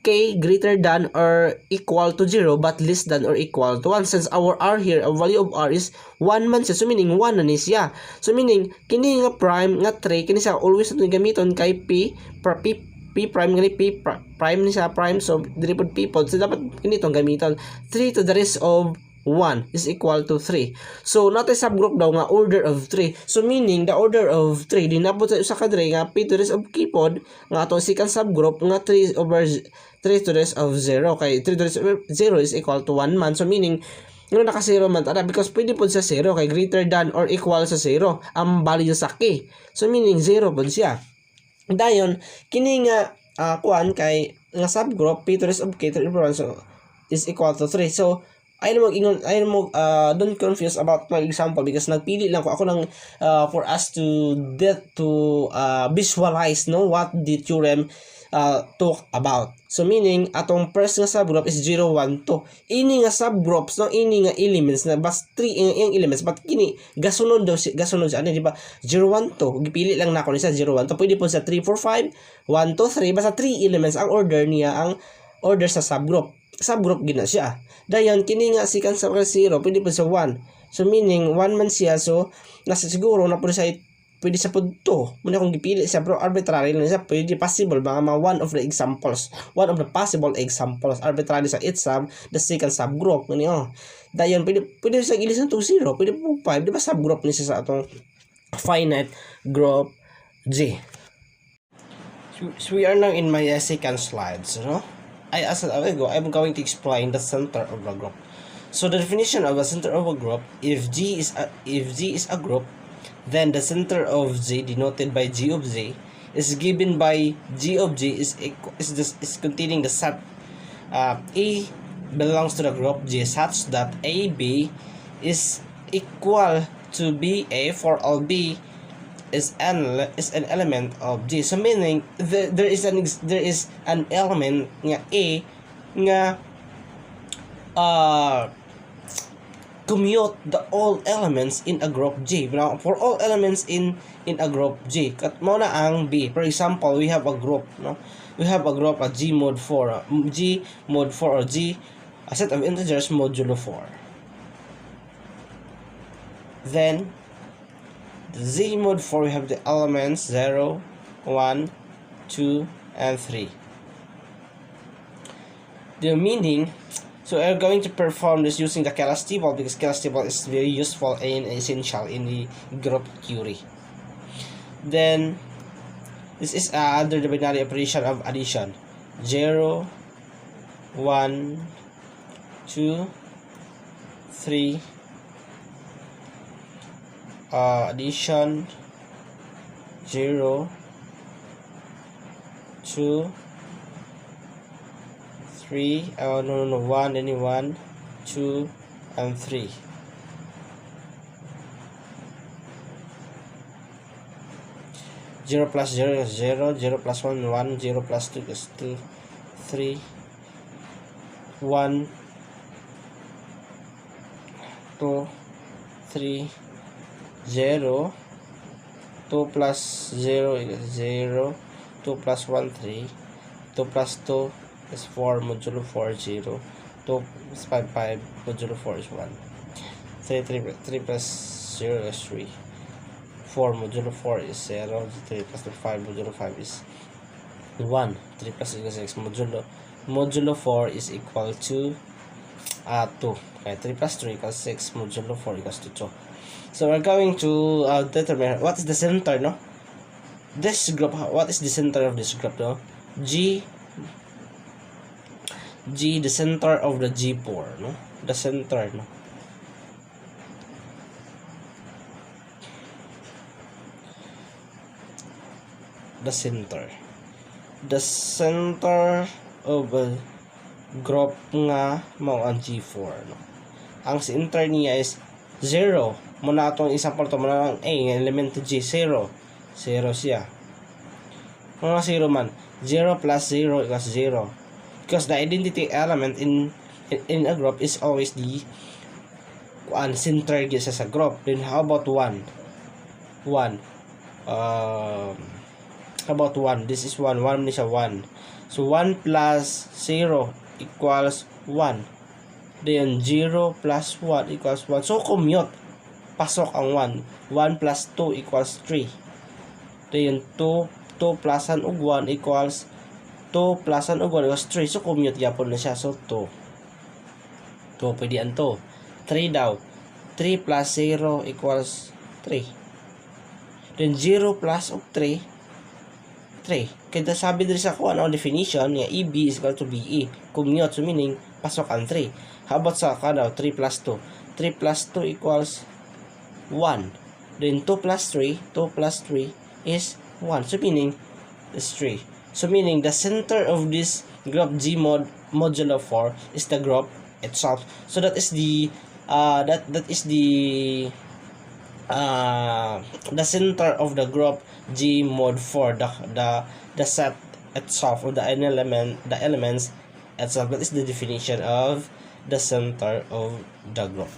K greater than or equal to 0 but less than or equal to 1 since our R here, our value of R is 1 man siya. So meaning 1 na ni siya. So meaning kini nga prime nga 3 kini siya always natin gamiton kay P prime gani P prime ni siya prime so dili pod P pod so dapat kini tong gamiton 3 to the rest of 1 is equal to 3. So natay subgroup daw nga order of 3. So meaning the order of 3 dinabot sa usa ka dre nga P to the rest of K pod nga ato second subgroup nga 3 to the rest of 0 kay 3 to the rest of 0 is equal to 1 man. So meaning naka 0 man tada because pwede pod sa 0 kay greater than or equal sa 0 ang value sa K. So meaning 0 pod siya. Dayon kini nga kuan kay nga subgroup P to the rest of K to the rest of 1 so is equal to 3. So don't confuse about my example because nagpili lang ako nang for us to visualize no what the theorem talk about. So meaning atong first nga subgroup is 0 1 2. Ini nga subgroups no ini nga elements na bas 3 ang elements but kini gasunod sa ano di ba 0 1 2 gipili lang nako ni sa 0 1 2 pwede po sa 3 4 5 1 2 3 basta 3 elements ang order niya ang order sa subgroup gina siya. Dayon kini nga second sa 0 pwede po sa 1. So meaning 1 man siya so nasa siguro na pwede sa pod 2. Muna kung gipili siya pero arbitrary lang siya pwede possible mga one of the possible examples arbitrary sa each sub the second subgroup ngani dayon pwede sa gilis ng 2 0 pwede po 5 di ba subgroup ni siya sa atong finite group G. So we are now in my second slides, no? As a while ago, I'm going to explain the center of a group. So the definition of a center of a group, if G is a group, then the center of G denoted by G of G is given by G of G is containing the set A belongs to the group G such that AB is equal to BA for all B is an element of G. So meaning there is an element nga A nga commute the all elements in a group G. Now for all elements in a group G kat mao na ang B. For example, we have a group, no? We have a group a G mod 4 or G a set of integers modulo 4. Then the Z mod 4 we have the elements 0, 1, 2, and 3. The meaning So we're going to perform this using the Keras table because Keras table is very useful and essential in the group theory. Then this is under the binary operation of addition. 0, 1, 2, 3. Addition 0, 2, 3. No, 1, any 1, 2, and 3. Zero plus 0 is 0, 0 plus 1, 1, 0 plus 2 is 2, 3, 1, 2, 3, 0, 2 plus 0 is 0, 2 plus 1, 3, 2 plus 2 is 4, modulo 4, 0, 2 is 5, 5, modulo 4 is 1, 3 plus 0 is 3, 4 modulo 4 is 0, 3 plus 5 modulo 5 is 1, 3 plus 6 is 6, modulo 4 is equal to 2. Okay, 3 plus 3 equals 6, modulo 4 equals to 2. So we're going to determine what is the center, no? This group, what is the center of this group, no? G, the center of the G4, no? The center, no? The center of a group nga mao ang G4, no? Ang center niya is 0. Muna itong example to, muna ang A, ng element G, 0. 0 siya. Mga 0 man. 0 plus 0 equals 0. Because the identity element in a group is always the center siya sa group. Then how about 1? 1. How about 1? This is 1. 1 is a 1. So 1 plus 0 equals 1. Then 0 plus 1 equals 1. So commute. Pasok ang 1. 1 plus 2 equals 3. Then 2 plus 1 ug 1 equals 2 plus 1 ug 1 equals 3. So commute yapon na siya. So 2. 2 pwede ang 2. 3 daw. 3 plus 0 equals 3. Then 0 plus og 3 3. Kaya sabi diri sa kuan ang definition niya EB is equal to BE. Commute, so meaning pasok ang 3. How about sa kadaw 3 plus 2? 3 plus 2 equals 1. Then 2 plus 3 is 1. So meaning is 3. So meaning the center of this group G modulo 4 is the group itself. So that is the the center of the group G mod 4, the set itself, or the elements itself. That is the definition of the center of the group.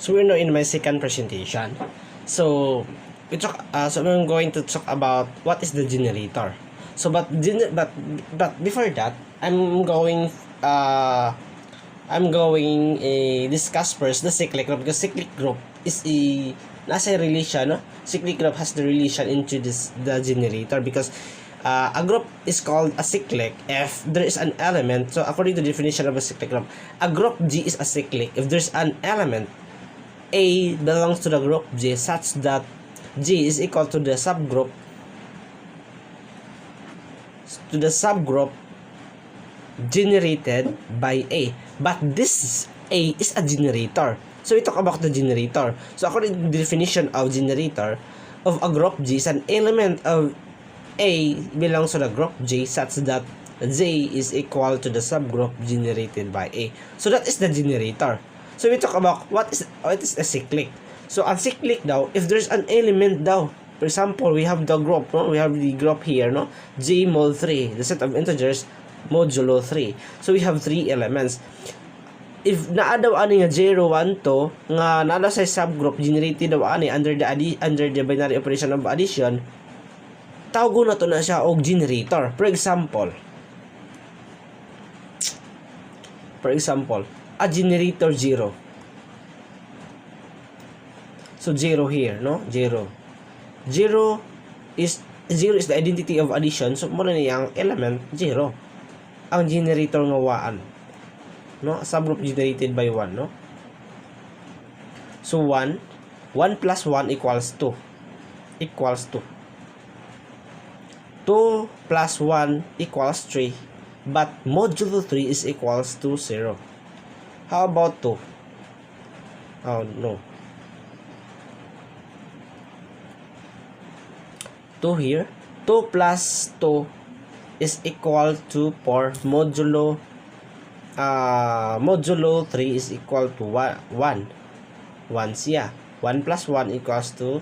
So we're now in my second presentation. So so I'm going to talk about what is the generator. So but before that, I'm going discuss first the cyclic group, because cyclic group is nasa relation, no? Cyclic group has the relation into the generator, because a group is called a cyclic if there is an element. So according to the definition of a cyclic group, a group G is a cyclic if there's an element A belongs to the group G such that G is equal to the subgroup generated by A. But this A is a generator. So we talk about the generator. So according to the definition of generator of a group G is an element of A belongs to the group J such that J is equal to the subgroup generated by A. So that is the generator. So we talk about what is a cyclic. So a cyclic daw, if there's an element daw, for example, we have the group, no? We have the group here, no? J mod 3, the set of integers modulo 3. So we have 3 elements. If naa daw ani nga 0, 1, 2 nga naa sa subgroup generated daw ani under the binary operation of addition, tawgo na to na siya og generator. For example, a generator 0. So 0 here, no? 0 is the identity of addition. So mo na niyang element 0. Ang generator nga waan. no? A subgroup generated by 1, no? So 1 plus 1 equals 2. 2 plus 1 equals 3. But modulo 3 is equals to 0. How about 2? Oh, no. 2 here. 2 plus 2 is equal to 4. Modulo 3 is equal to 1. 1 siya. 1 plus 1 equals to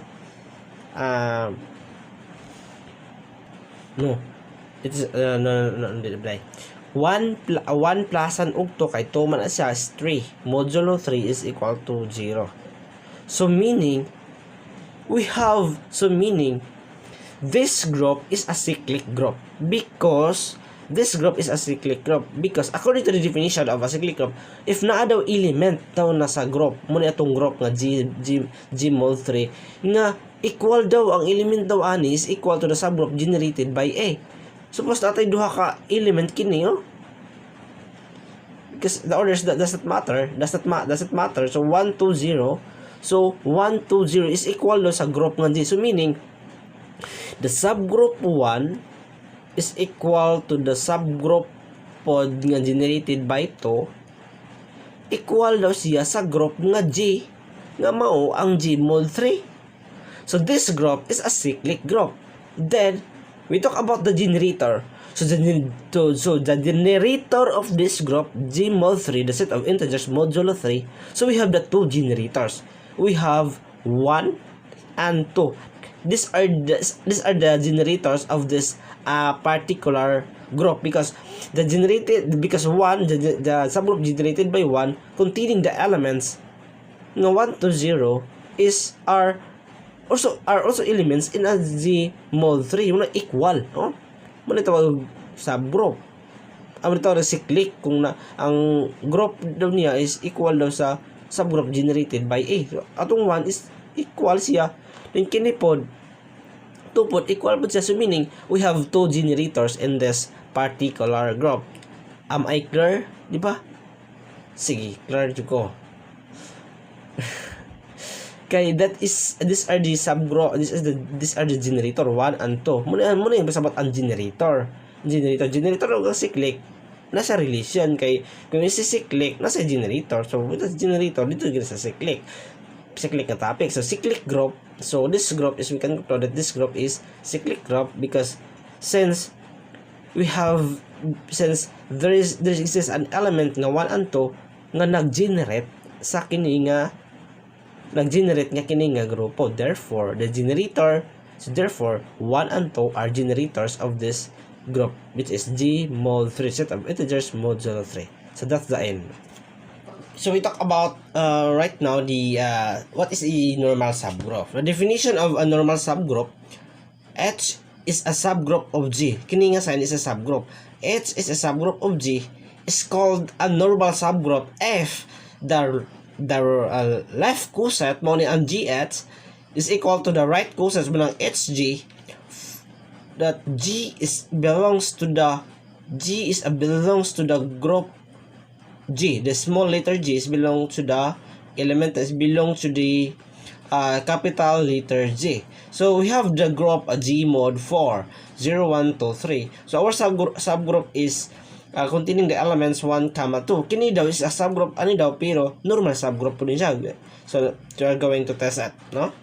no. It is hindi reply. 1 plus an ug 2 kay 2 man siya is 3. Modulo 3 is equal to 0. So meaning this group is a cyclic group because according to the definition of a cyclic group, if naa daw element daw na sa group, muna itong group nga G mod 3 nga equal daw ang element daw ani is equal to the subgroup generated by A. Suppose natay duha ka element kini, oh? Because the orders does not matter. So 1 2 0. So 1 2 0 is equal daw sa group nga G. So meaning the subgroup 1 is equal to the subgroup pod nga generated by 2 equal daw siya sa group nga G nga mao ang G mod 3. So this group is a cyclic group. Then we talk about the generator. So the generator of this group G mod 3, the set of integers modulo 3. So we have the two generators. We have 1 and 2. These are the generators of this particular group because the subgroup generated by 1 containing the elements no 1 to 0 are also elements in a Z mod 3 muna equal, no? Muna tawag subgroup. Ang tawag cyclic kung na ang group daw niya is equal daw sa subgroup generated by A. So, atong 1 is equal siya. Then kinipod 2 pod equal pod siya. So meaning we have two generators in this particular group. Am I clear? Di ba? Sige, clear ko. Kay these are the subgroup, these are the generator 1 and 2. Muna yung sabat ang generator ng cyclic nasa relation kay kung si cyclic nasa generator. So with the generator dito sa cyclic na topic. So cyclic group. So this group is, we can conclude that this group is cyclic group because since there exists an element nga 1 and 2 nga nag-generate nga kini nga grupo. Therefore 1 and 2 are generators of this group, which is G mod 3, set of integers modulo 3. So that's the end. So we talk about right now the what is a normal subgroup. The definition of a normal subgroup: H is a subgroup of G. Kini nga sign is a subgroup. H is a subgroup of G is called a normal subgroup if the left coset mo ni ang GH is equal to the right coset mo ng HG, that G belongs to the group G. The small letter G is belong to the element that belong to the capital letter G. So we have the group G mod 4 0 1 2 3. So our subgroup is containing the elements 1, 2. Kini daw is a subgroup ani daw pero normal subgroup po din siya. So we are going to test that, no?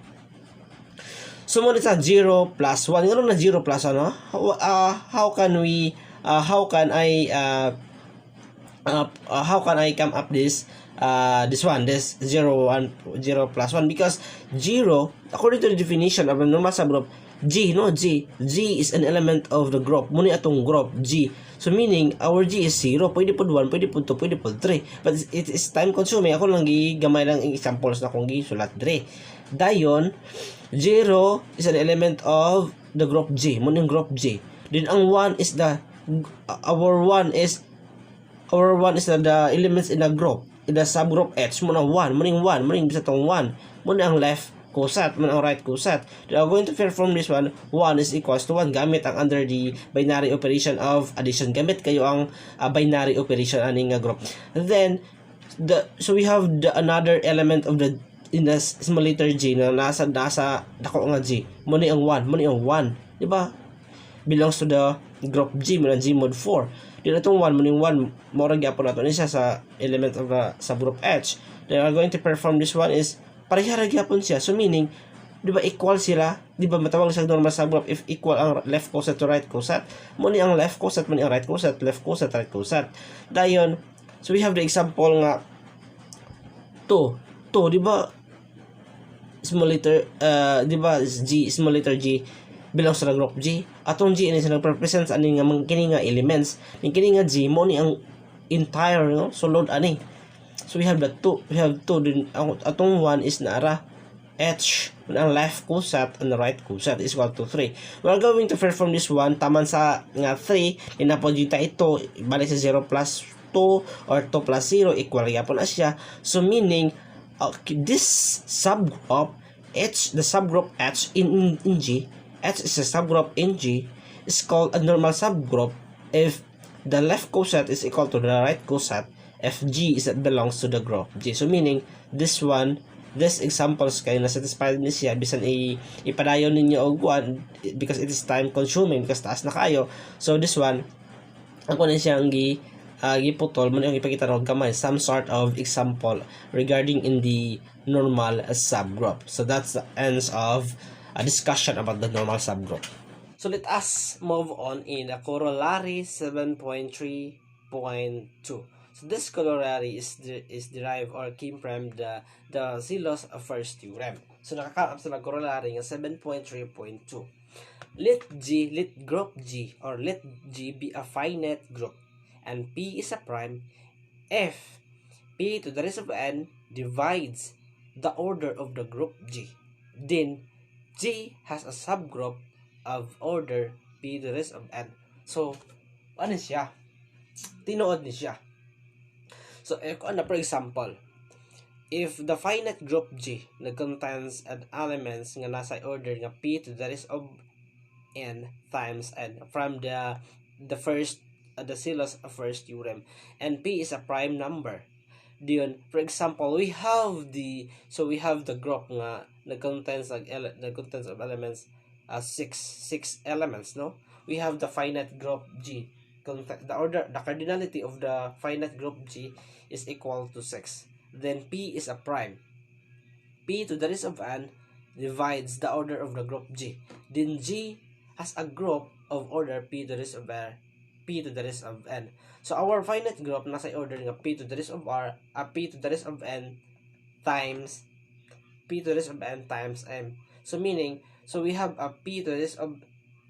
So mo sa 0 plus 1. Ano na 0 plus 1, no? How can I come up this 0 plus 1? Because 0 according to the definition of a normal subgroup G is an element of the group. Muna atong group G. So meaning our G is 0. Pwede pod 1, pwede pod 2, pwede pod 3. But it is time consuming. Ako lang gamay lang examples na kung gisulat dire. Dayon 0 is an element of the group G. Muna yung group G. Then ang 1 is the elements in the group. In the subgroup H. Muna 1. Muna yung 1. Muna yung bisa tong 1. Muna ang left coset, man ang right coset. They are going to perform this one. 1 is equals to 1 gamit ang under the binary operation of addition. Gamit kayo ang binary operation aning nga group. Then so we have the another element of the in the small letter G na nasa dako nga G. Muni ang 1, di ba? Belongs to the group G, man G mod 4. Di na itong 1, muni 1, mora gyapon nato ni siya sa element of the subgroup H. They are going to perform this one is parehara gyapon siya. So meaning, di ba equal sila? Di ba matawag sa normal subgroup if equal ang left coset to right coset? Muni ang left coset, muni ang right coset, left coset, right coset. Dayon, so we have the example nga 2, di ba small letter di ba G, small letter G belongs to the group G. Atong G ini sa nagrepresents ani nga kini nga elements. Ning kini nga G mo ni ang entire no sulod ani. So we have the 2, din atong 1 is naara H ang left coset and the right coset is equal to 3. We are going to perform this one taman sa nga 3 inapodita ito balik sa 0 plus 2 or 2 plus 0 equal gyapon na siya. So meaning this subgroup H, the subgroup H in G, H is a subgroup in G, is called a normal subgroup if the left coset is equal to the right coset if G is belongs to the group G. So meaning this one, this examples kayo na satisfied ni siya bisan ipadayon ninyo og one because it is time consuming because taas na kayo. So this one ako na siyang giputol mo yung ipakita ro gamay some sort of example regarding in the normal subgroup. So that's the ends of a discussion about the normal subgroup. So let us move on in the corollary 7.3.2. So this corollary is derived or came from the Zillow's first theorem. So nakaka-up sa corollary ng 7.3.2. Let group G or let G be a finite group and P is a prime if P to the raised of n divides the order of the group G. Then G has a subgroup of order P to the raised of n. So ano siya? Tinuod ni siya. So for example, if the finite group G na contains elements nga nasa order nga P to the raised of n times n from the first the Zillow's first theorem and P is a prime number. Diyon, for example, we have the group nga contains of elements six elements, no? We have the finite group G. The cardinality of the finite group G is equal to 6. Then P is a prime. P to the raised of n divides the order of the group G. Then G has a group of order P to the raised of n. So our finite group nasa order nga P to the raised of n times P to the raised of n times m. So meaning, so we have a P to the raised of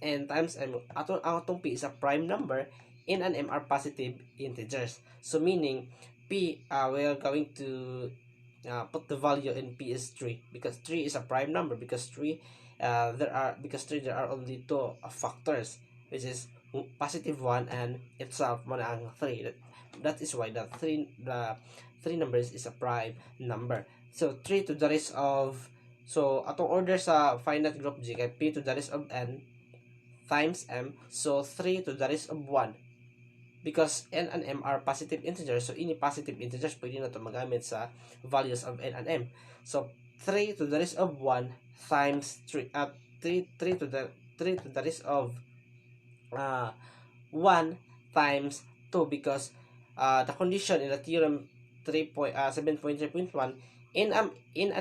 n times m. Atong P is a prime number, n and m are positive integers. So meaning, P, we are going to put the value in P is 3 because 3 is a prime number because 3 there are only two factors which is positive 1 and itself man ang 3. That is why the three numbers is a prime number. So 3 to the raised of, so atong order sa finite group G kay P to the raised of n times m, so 3 to the raised of 1 because n and m are positive integers. So any positive integers pwede na ito magamit sa values of n and m. So 3 to the raised of 1 times 3 3 to the raised of 1 times 2 because the condition in the theorem 7.3.1 n and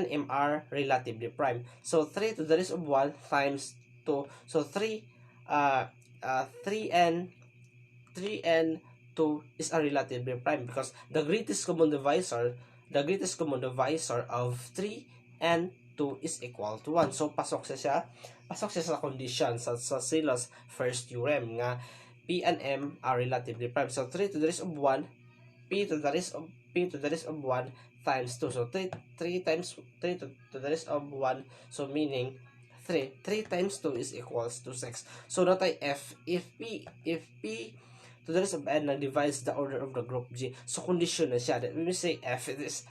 m are relatively prime. So 3 to the raised of 1 times 2. So 3n 2 is a relatively prime because the greatest common divisor of 3 and 2 is equal to 1. So pasok siya sa condition sa Zillow's first theorem nga P and M are relatively prime. So 3 to the raised of 1 P to the raised of 1 times 2. So 3 times 3 to the raised of 1, so meaning 3 times 2 is equals to 6. So natay F if P to the raised of n divides the order of the group G. So condition na siya. Let me say F it is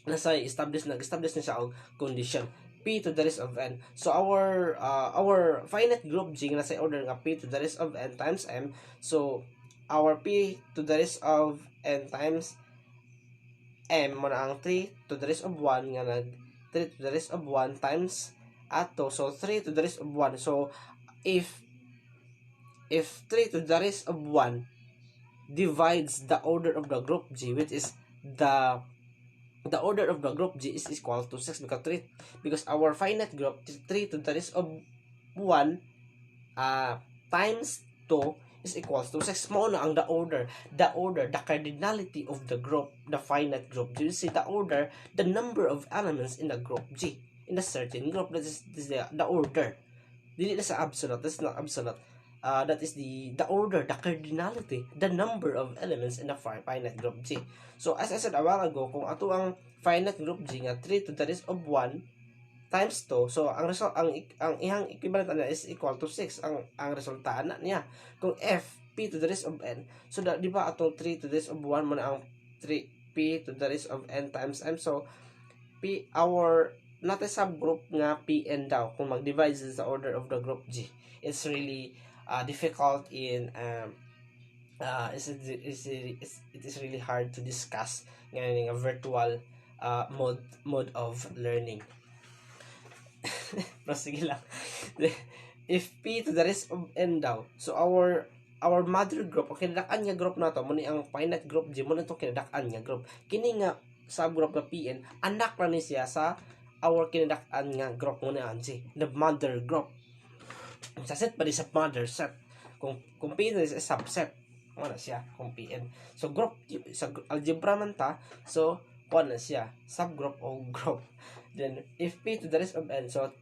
nag-establish na siya og condition p to the rest of n. So our finite group G nga nasa order nga p to the rest of n times m. So our p to the rest of n times m mo na ang 3 to the rest of 1 nga nag 3 to the rest of 1 times ato. So 3 to the rest of 1. So if 3 to the rest of 1 divides the order of the group G, which is the order of the group G is equal to 6, because our finite group 3 to the rest of 1 times 2 is equals to 6. Mo na ang the order, the cardinality of the group, the finite group G. You see the order, the number of elements in the group G, in a certain group. That is the order. Dili na sa absolute. That's not absolute. That is the order, the cardinality, the number of elements in the finite group G. So as I said a while ago, kung ato ang finite group G nga 3 to the rest of 1 times 2, so ang result, ang ihang equivalent na is equal to 6. Ang resulta na niya kung f p to the rest of n. So di ba atong 3 to the rest of 1 mo na ang 3 p to the rest of n times m. So p, our natin subgroup nga pn daw kung mag-divide sa order of the group G. It's really difficult in it is really hard to discuss ngayon a virtual mode of learning. Pero sige lang. If p to the rest of n daw, so our mother group, o kinadak-an nga group na to, muna ang finite group G, muna itong kinadak-an nga group. Kini nga subgroup na pn, anak na ni siya sa our kinadak-an nga group muna ang G, the mother group. Sa set pa di sa mother set. Kung pn is a subset, wala siya kung pn. So group sa algebra man ta, so wala siya subgroup o group. Then if p to the rest of n, so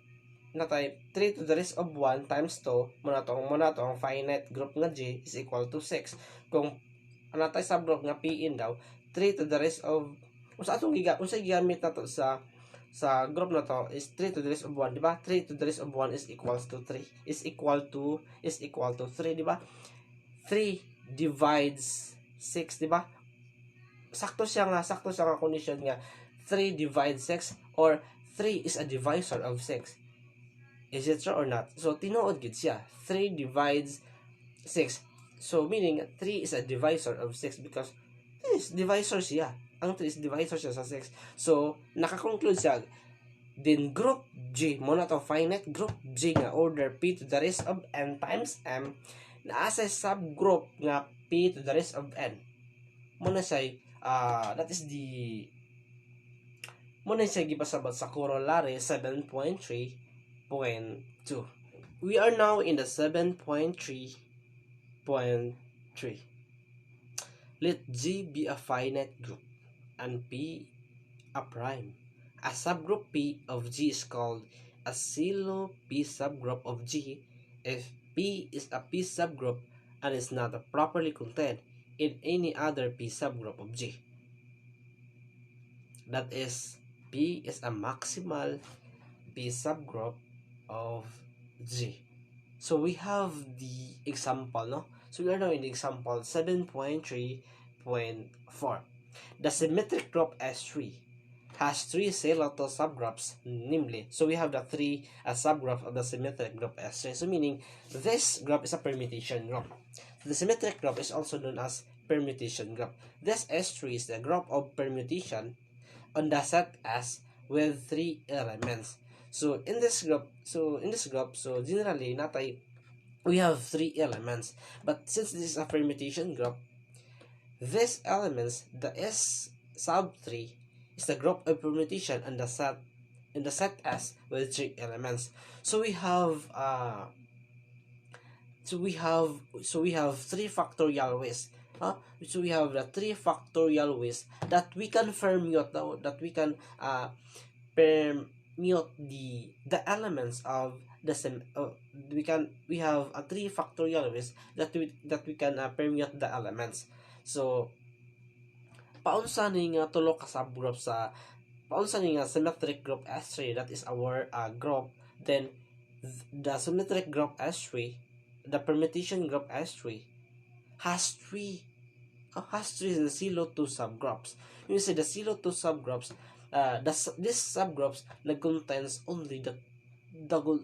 natay 3 to the rest of 1 times 2 muna to ang finite group nga G is equal to 6. Kung natay subgroup nga pn daw, 3 to the rest of usa gigamit na to sa group na to is 3 to the rest of 1, di ba? 3 to the rest of 1 is equals to 3. Is equal to 3, di ba? 3 divides 6, di ba? Sakto siya nga condition nga 3 divides 6 or 3 is a divisor of 6. Is it true or not? So tinuod gid siya. 3 divides 6. So meaning 3 is a divisor of 6 because this divisor siya. Ang 3 is divisor siya sa 6. So naka-conclude siya. Then group G, mo na to finite group G nga order p to the rest of n times m, naa sa subgroup nga p to the rest of n. Mo na siya that is the muna siya gipasabot sa corollary 7.3.2. We are now in the 7.3.3. Let G be a finite group and P a prime. A subgroup P of G is called a silo P subgroup of G if P is a P subgroup and is not properly contained in any other P subgroup of G. That is, P is a maximal P subgroup of G. So we have the example, no? So we are now in the example 7.3.4. The symmetric group S3 has 3 skeletal subgroups, namely, so we have the 3 subgroups of the symmetric group S3. So meaning, this group is a permutation group. The symmetric group is also known as permutation group. This S3 is the group of permutation on the set S with 3 elements. So in this group, generally natay we have 3 elements. But since this is a permutation group, these elements, the S sub 3 is the group of permutation in the set S with 3 elements. So we have 3 factorial ways. So we have the 3 factorial ways that we can permute, that we can permute the elements of the same. We have a 3 factorial ways that we can permute the elements. So paunsa ni nga tulo ka subgroup sa paunsa ni nga symmetric group S3, that is our group. Then the symmetric group S3, the permutation group S3 has 3 the silo 2 subgroups. You see the silo 2 subgroups, this subgroups contains only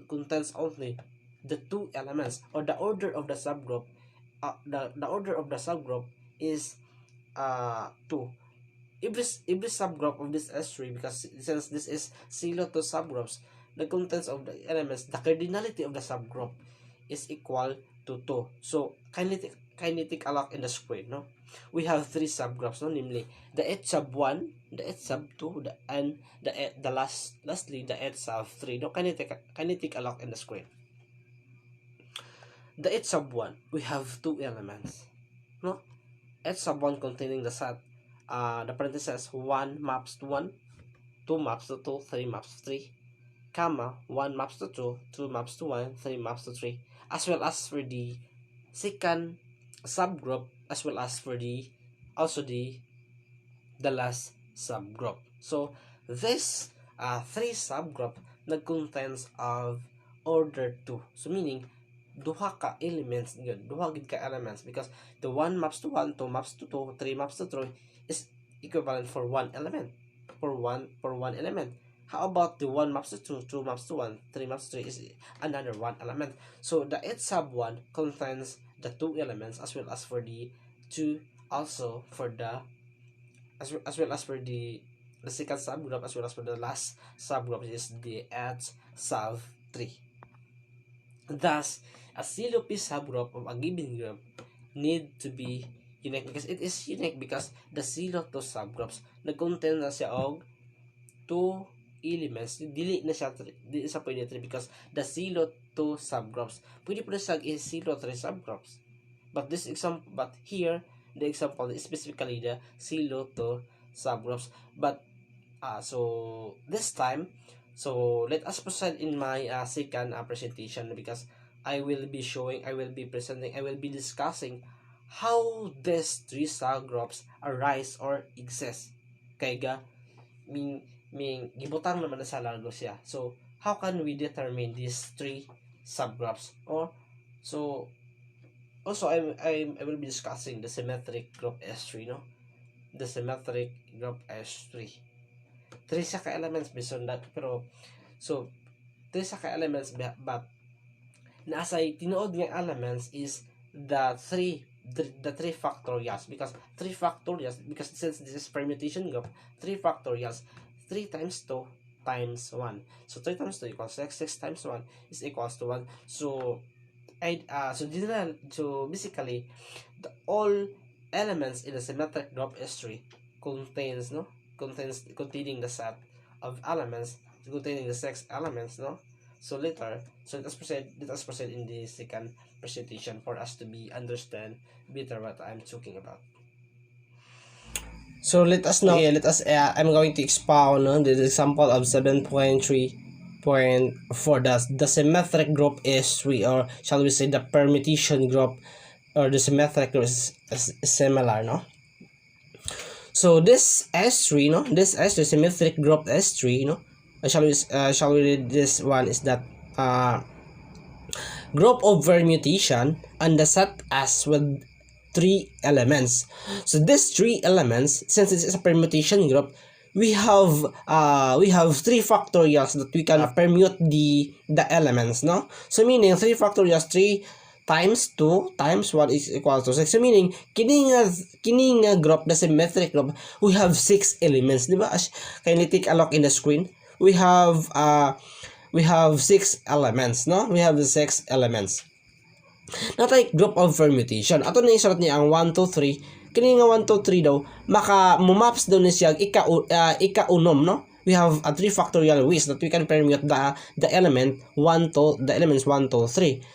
contains only the two elements, or the order of the subgroup. The order of the subgroup is 2. Every subgroup of this S3, because since this is silo to subgroups, the contents of the elements, the cardinality of the subgroup is equal to 2. So kindly take a look in the screen, no? We have 3 subgroups, no? Namely the H sub 1, the H sub 2, and lastly the H sub 3. No, kindly take a look in the screen. The H sub 1, we have 2 elements, no? H sub 1 containing the set, the parentheses 1 maps to 1, 2 maps to 2, 3 maps to 3, comma 1 maps to 2, 2 maps to 1, 3 maps to 3, as well as for the second subgroup, as well as for the last subgroup. So this 3 subgroup contains of order 2. So meaning duha ka elements yun, duha gid ka elements, because the 1 maps to 1, 2 maps to 2, 3 maps to 3 is equivalent for one element, for one element. How about the 1 maps to 2, 2 maps to 1, 3 maps to 3 is another one element. So the H sub 1 contains the 2 elements, as well as for the 2, also for the as well as for the second subgroup, as well as for the last subgroup, is the H sub 3. Thus, a CLP subgroup of a given group need to be unique, because it is unique because the silo to subgroups nag-contain na siya og 2 elements. Dili sa pwede 3, because the silo to subgroups pwede po na siya silo 3 subgroups, but here the example is specifically the silo to subgroups. But so this time, so let us proceed in my second presentation, because I will be discussing how these 3 subgroups arise or exist. Kay gibutang naman na sa largo siya. So how can we determine these 3 subgroups? Or so also I will be discussing the symmetric group S3, no? The symmetric group S3. 3 sa ka elements based on that, pero so 3 sa ka elements, but naasay tinuod nga elements is the 3 factorials, because 3 factorials, because since this is permutation group, 3 factorials, 3 times 2 times 1. So 3 times 2 equals 6, 6 times 1 is equals to 1. So basically all elements in the symmetric group S3 containing the set of elements containing the 6 elements, no? So let us proceed in the second presentation for us to understand better what I'm talking about. So let us I'm going to expound on the example of 7.3.4. The symmetric group S3, or shall we say the permutation group, or the symmetric group is similar, no? So this S3, no, this S3 symmetric group S3, no, shall we read this one, is that group of permutation and the set S with 3 elements. So these 3 elements, since it is a permutation group, we have 3 factorials that we can permute the elements, no? So meaning 3 factorials, 3 times 2 times 1 is equal to 6. So meaning kining group, the symmetric group, we have 6 elements, di ba? Kindly take a look in the screen. We have 6 elements, no? We have the 6 elements. Na type group of permutation. Ato na isulat niya ang 1 2 3. Kini nga 1 2 3 daw maps daw ni siya ika-unom, no? We have a 3 factorial ways that we can permute the elements 1 2 3.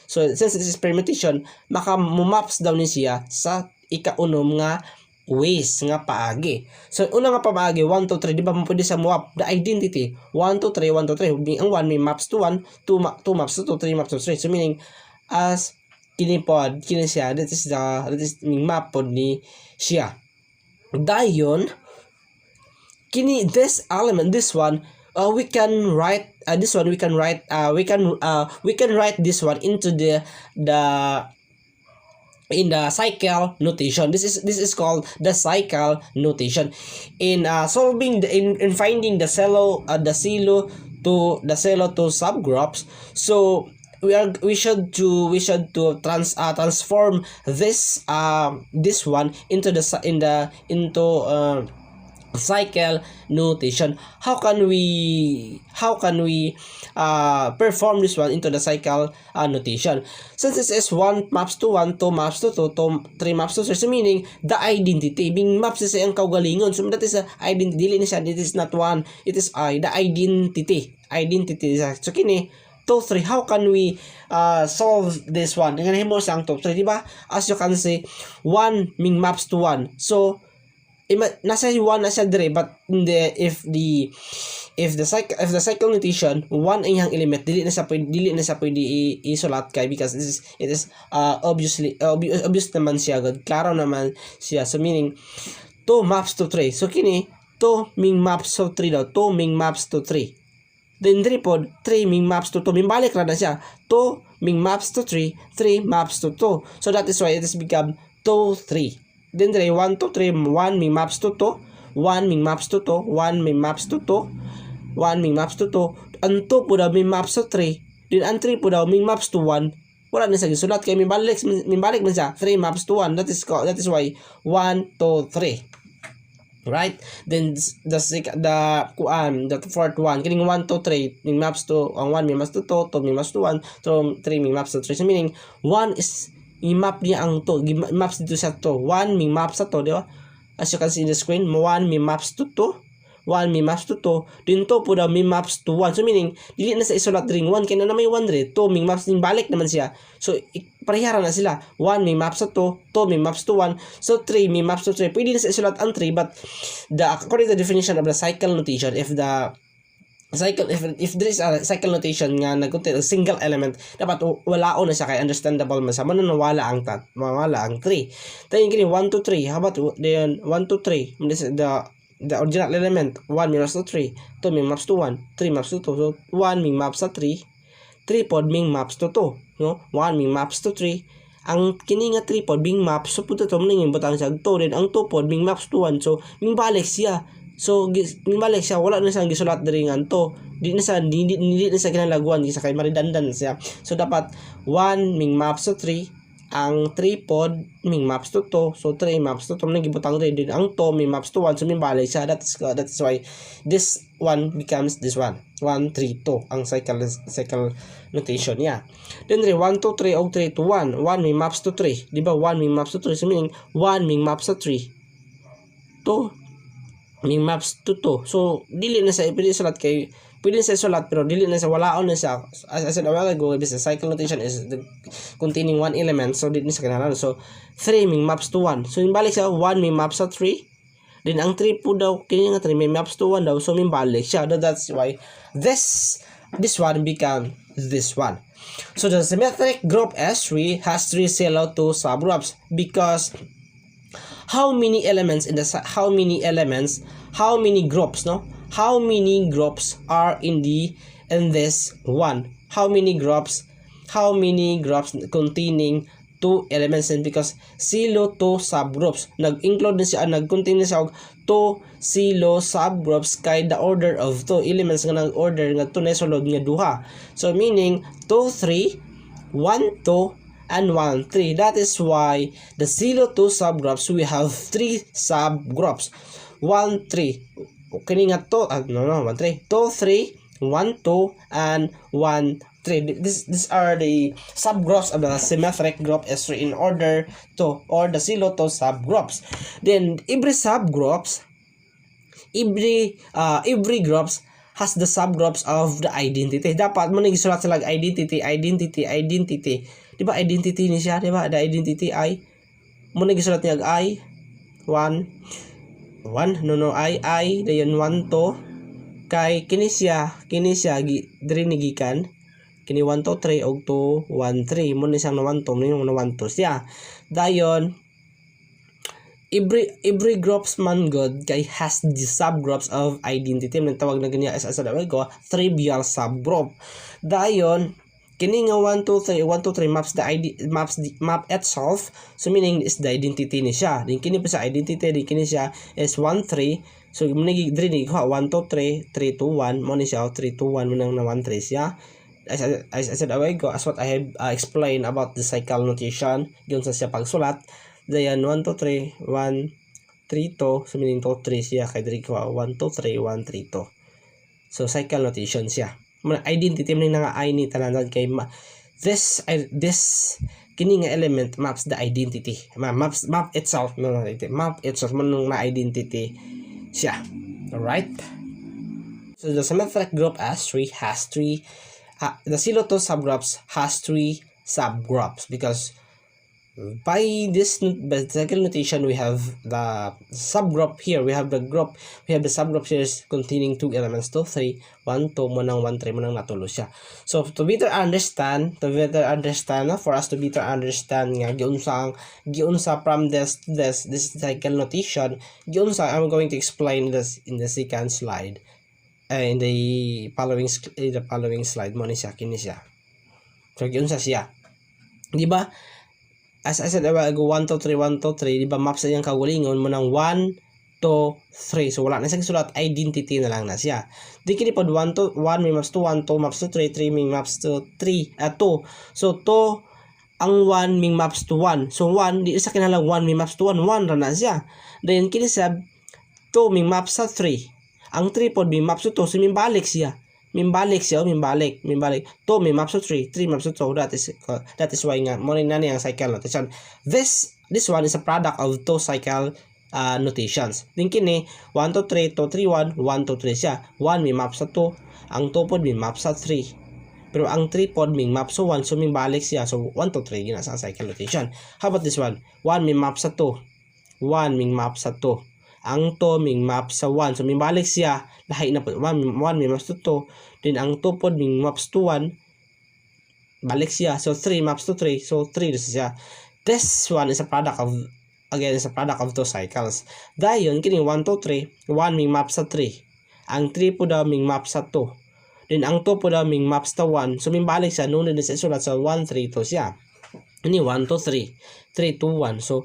So since this is permutation, maps daw ni siya sa ika-unom nga ways nga paagi. So una nga paagi 1 2 3, di ba mo pwede sa map the identity 1 2 3 1 2 3. Ang 1 may maps to 1, 2 maps to 2, 3 maps to 3. So meaning as kini siya, that is map pod ni siya. Dayon kini this element, this one, we can write this one into the in the cycle notation. This is called the cycle notation. In solving in finding the silo to subgroups. So we should to transform this one into cycle notation. How can we perform this one into the cycle notation? Since this is 1 maps to 1, 2 maps to 2, 3 maps to 3, so meaning the identity being maps is ang kaugalingon. So that is a identity, dili ni siya, it is not 1, it is the identity so kini 2, 3. How can we solve this one? Nga himo sa ang 2, 3, di ba? As you can see, 1 ming maps to 1. So nasa 1 na siya dire, but if the cycle notation 1 ang iyang element, dili na sa pwede isulat kay because it is obvious naman siya, klaro naman siya. So meaning 2 maps to 3. So kini 2 ming maps to 3 daw, 2 ming maps to 3. Then 3 pod 3 ming maps to 2. Mimbalik ra na siya, 2 ming maps to 3, 3 maps to 2. So that is why it has become 2, 3. Then 1 to 3, 1 ming maps to 2, 1 ming maps to 2, 1 ming maps to 2, 1 ming maps to 2. Ang 2 po daw ming maps to 3. Then ang 3 po daw ming maps to 1. Wala na sa gisulat kay mimbalik man siya, 3 maps to 1. That is why 1 to 3. Right? Then the fourth one, kining 1 to 3 ming maps to ang 1 ming maps to 2, 2 ming maps to 1, 3 ming maps to 3. So meaning 1 is i-map niya ang to, maps dito sa to, 1 ming maps sa to, di ba? As you can see in the screen, 1 ming maps to 2, 1 ming maps to 2, din to po daw ming maps to 1. So meaning dili na sa isulat ring 1 kaya na may 1 rin, 2 ming maps din balik naman siya. So parehara na sila, 1 ming maps to 2, 2 ming maps to 1, so 3 ming maps to 3. Pwede na sa isulat ang 3, but according to the definition of the cycle notation, if there is a cycle notation nga nagcontain a single element, dapat walaon na siya kay understandable man sa mananawala ang 3. Then kini 1 to 3, how about then 1 to 3, the original element 1 ming maps to 3, 2 ming maps to 1, 3 maps to 2, so 1 ming maps sa 3, 3 pod ming maps to 2, no? 1 ming maps to 3. Ang kini nga 3 pod ming maps so puto to mning butang sa 2, then ang 2 pod ming maps to 1, so ming balik siya. So mibalik siya, wala na siyang gisulat diri nga to, di na sa kinalaguan sa kay maridandan siya. So dapat 1 ming maps to 3, ang 3 pod ming maps to 2, so 3 maps to 2 man gibutang rin, din ang 2 ming maps to 1, so mibalik siya. That is why this one becomes this one, 1 3 2 ang cycle notation niya. Then 1 to 3 og 3 to 1, 1 ming maps to 3, di ba? 1 ming maps to 3, so meaning 1 ming maps to 3 to ming maps to 2. So dili na sa pwede sulat kay pwede sa sulat pero dili na sa walaon na sa, as I said a while ago, this cycle notation is containing one element, so dili na sa kinahanglan. So 3 ming maps to 1, so balik sa 1 ming maps to 3, then ang 3 po daw kini nga 3 ming maps to 1 daw, so balik siya. That's why this one become this one. So the symmetric group S3 has 3 silo to subgroups because how many groups are in this one? How many groups containing 2 elements? And because silo to subgroups, nag-include na siya, nag-contain na siya og 2 silo subgroups kay the order of 2 elements nga nag-order nga 2 na sulod nga duha. So meaning 2 3 1 2 and 1 3. That is why the silo 2 subgroups, we have 3 subgroups, 1 3 kini nga to 1 3 2 3 1 2 and 1 3. These are the subgroups of the symmetric group S3 in order to, or the silo 2 subgroups. Then every groups has the subgroups of the identity. Dapat mo nagisulat sila identity. Di ba identity ni siya, di ba? The identity I. Mo nagisulat niya I 1 I dayon 1 2 kay kini siya diri nigikan kini 1 2 3 og 2 1 3 mo ni siyang 1 2 mo 1 2 siya. Dayon every groups man god kay has the subgroups of identity. Nang tawag na ganyan as ko trivial subgroup. Dayon kini nga 1 2 3 1 2 3 map itself, so meaning is the identity ni siya. Din kini pa sa identity, din kini siya is 1 3, so diri ni ko 1 2 3 3 2 1 mo ni siya 3 2 1 mo nang na 1 3 siya. As I said a while ago, as what I have explained about the cycle notation, yun sa siya pagsulat, dayan 1 2 3 1 3 2, so meaning 2 3 siya, kay diri ko 1 2 3 1 3 2. So cycle notation siya. Identity mo nga I ni tanan kay this kini nga element maps the identity. Map itself no, map itself man na identity siya. Alright? So the symmetric group S3 has three the Silo2 subgroups has three subgroups, because by this cycle notation we have the subgroup here, we have the subgroup here containing two elements, 2 3 1 2 mo nang 1 3 mo nang natulo siya. So to better understand for us to better understand nga giunsa from this cycle notation, giunsa I'm going to explain this in the second slide, in the following slide mo ni siya kini siya. So giunsa siya, di ba? As I said a while ago, 1 2 3 1 2 3, di ba maps sa iyang kaugalingon mo ng 1 2 3, so wala na siyang sulat, identity na lang na siya. Di kini pod 1 2 1 may maps to 1 2 maps to 3 3 may maps to 3 2, so 2 ang 1 may maps to 1, so 1 di sa kinahanglan 1 may maps to 1 ra na siya. Then kini sa 2 may maps sa 3, ang 3 pod may maps to 2, so mimbalik siya. Mimbalik 2 may maps to 3 maps to 2. That is why nga mo na ang cycle notation. This one is a product of two cycle notations. Din kini 1 2 3 2 3 1 1 2 3 siya. 1 may maps sa 2, ang 2 pod may maps sa 3. Pero ang 3 pod may maps sa 1, so mimbalik siya. So 1 2 3 gina sa cycle notation. How about this one? 1 may maps sa 2, 1 may maps sa 2. Ang 2 may maps sa 1, so mimbalik siya. Lahi na po 1 may maps to 2, then ang 2 pod may maps to 1, balik siya, so 3 maps to 3, so 3 siya. This one is a product of two cycles. Dayon kini 1 2 3, 1 may maps sa 3, ang 3 pod may maps sa 2, then ang 2 pod may maps sa 1, so mimbalik siya, nunod na sa isulat sa 1 3 2 siya. Ini 1 2 3 3 2 1, so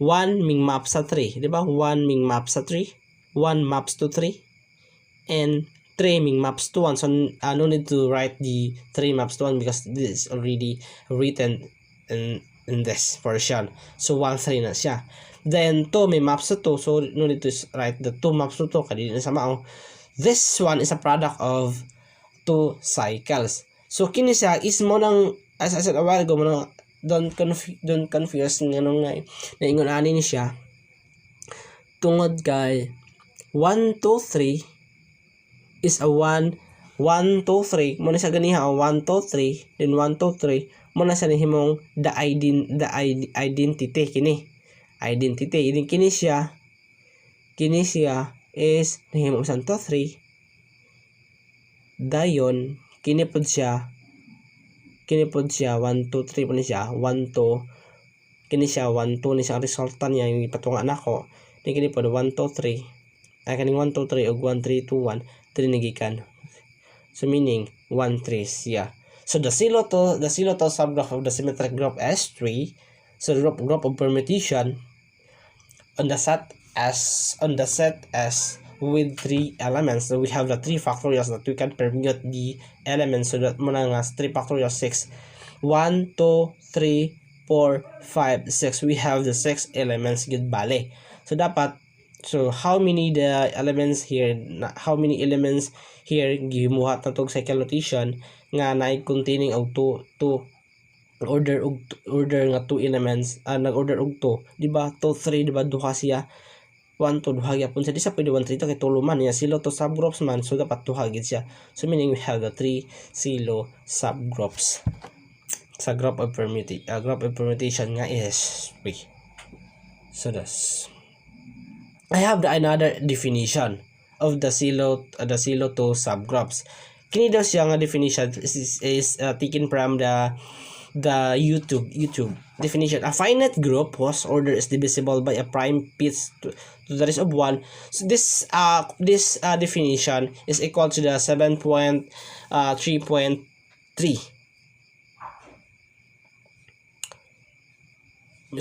1 may maps sa 3, di ba? 1 may maps sa 3, 1 maps to 3, and 3 may maps to 1. So no need to write the 3 maps to 1 because this is already written in this version. So 1 3 na siya. Then 2 may maps to 2, so no need to write the 2 maps to 2 kadili na sa mao. This one is a product of two cycles. So kini siya is mo nang, as I said a while ago, mo nang don't confuse nganong nga naingon ani ni siya tungod kay 1 2 3 is a 1 1 2 3 mo na siya ganiha 1 2 3, then 1 2 3 mo na siya himong the identity kini identity. Ini kini siya is nahimo sa 2 3, dayon kini pod siya 1 2 3 po ni siya 1 2, kini siya 1 2 ni siya resulta niya yung ipatunga nako. Ni kini pod 1 2 3 ay kaning 1 2 3 og 1 3 2 1 3 nagikan, so meaning 1 3 siya. So the Silo2 subgraph of the symmetric group S3, so the group of permutation on the set S with 3 elements. So we have the 3 factorials that we can permute the elements, so that muna nga 3 factorial 6 1 2 3 4 5 6, we have the 6 elements gid bale. So dapat, so how many elements here gimuhat na tog cycle notation nga na containing og 2 order nga 2 elements, nag-order og 2, di ba? 2 3, di ba? Duha siya 1 2 duha gyapon siya, di sa pwede 1 3 to kay tulo man ya Silo2 subgroups man, so dapat duha gid siya. So meaning we have the 3 Silo subgroups sa group of permutation nga is 3. So that's, I have another definition of the Silo2 subgroups. Kini daw siya nga definition is taken from the YouTube definition. A finite group whose order is divisible by a prime piece to the rest of 1. So this definition is equal to the 7.3.3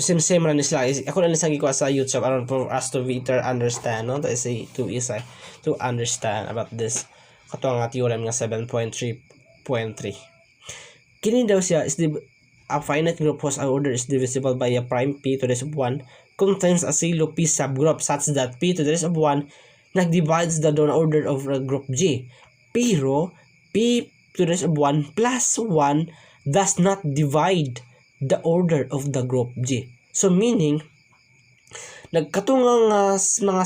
same ra ni sila. Ako na nisang gikuha sa YouTube aron for us to better understand, no? That is to understand about this kato nga theorem nga 7.3.3. Kini daw siya is a finite group whose order is divisible by a prime p to the raised of 1 contains a silo p subgroup such that p to the raised of 1 nagdivides the known order of a group G. Pero p to the raised of 1 plus 1 does not divide the order of the group G. So meaning, nagkatungang mga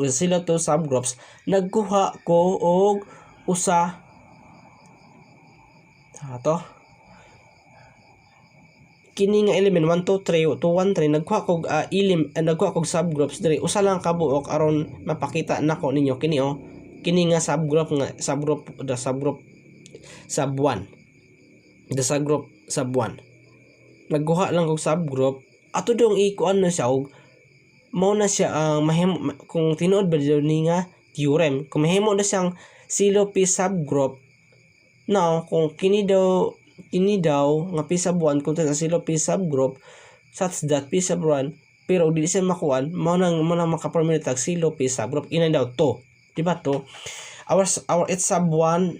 sila to subgroups, nagkuha ko og usa kini nga element 1 2 3 2 1 3 nagkuha kog subgroups diri usa lang ka buok aron mapakita nako ninyo kini nga subgroup sub 1 the subgroup sub 1 nagkuha lang kog subgroup ato dong ikuan na siya og mao na siya kung tinuod ba ni nga theorem kung mahimo na siyang silo p subgroup. Now kung kini daw nga p sub 1 kung sa silo p subgroup such that p sub 1 pero dili siya makuan mao nang makapermanent tag silo p subgroup ina daw to, di ba to? Our h sub 1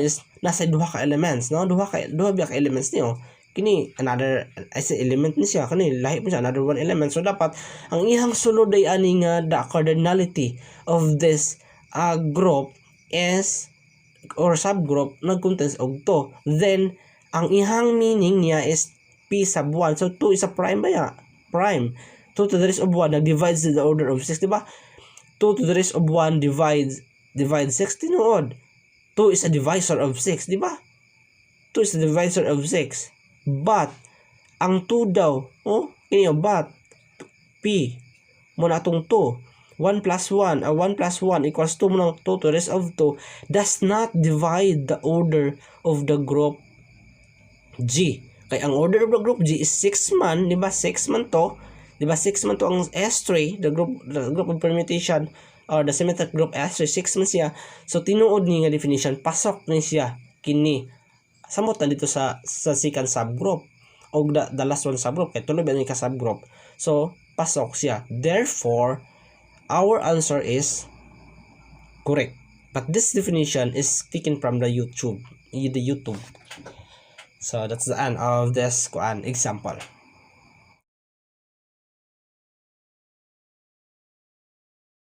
is nasa duha ka elements, no? Duha ka elements niyo. Kini another element ni siya, kani lahi mo siya another one element. So dapat ang ihang sulod ay ani nga the cardinality of this group is or subgroup nag-contains og 2. Then ang ihang meaning niya is p sub 1. So 2 is a prime ba ya? Prime. 2 to the raised of 1 nag-divides the order of 6, di ba? 2 to the raised of 1 divides 6 tinuod. 2 is a divisor of 6, di ba? 2 is a divisor of 6. But ang 2 daw, but p mo na atong 2. 1 plus 1 equals 2 mo ng 2 to the raised of 2 does not divide the order of the group G. Kay ang order of the group G is 6 man, di ba? 6 man to. Di ba 6 man to ang S3, the group of permutation or the symmetric group S3, 6 man siya. So tinuod ni nga definition, pasok ni siya kini. Samot na dito sa second subgroup o the last one subgroup kay tuloy ba ni ka subgroup. So pasok siya. Therefore, our answer is correct. But this definition is taken from the YouTube. So that's the end of this example.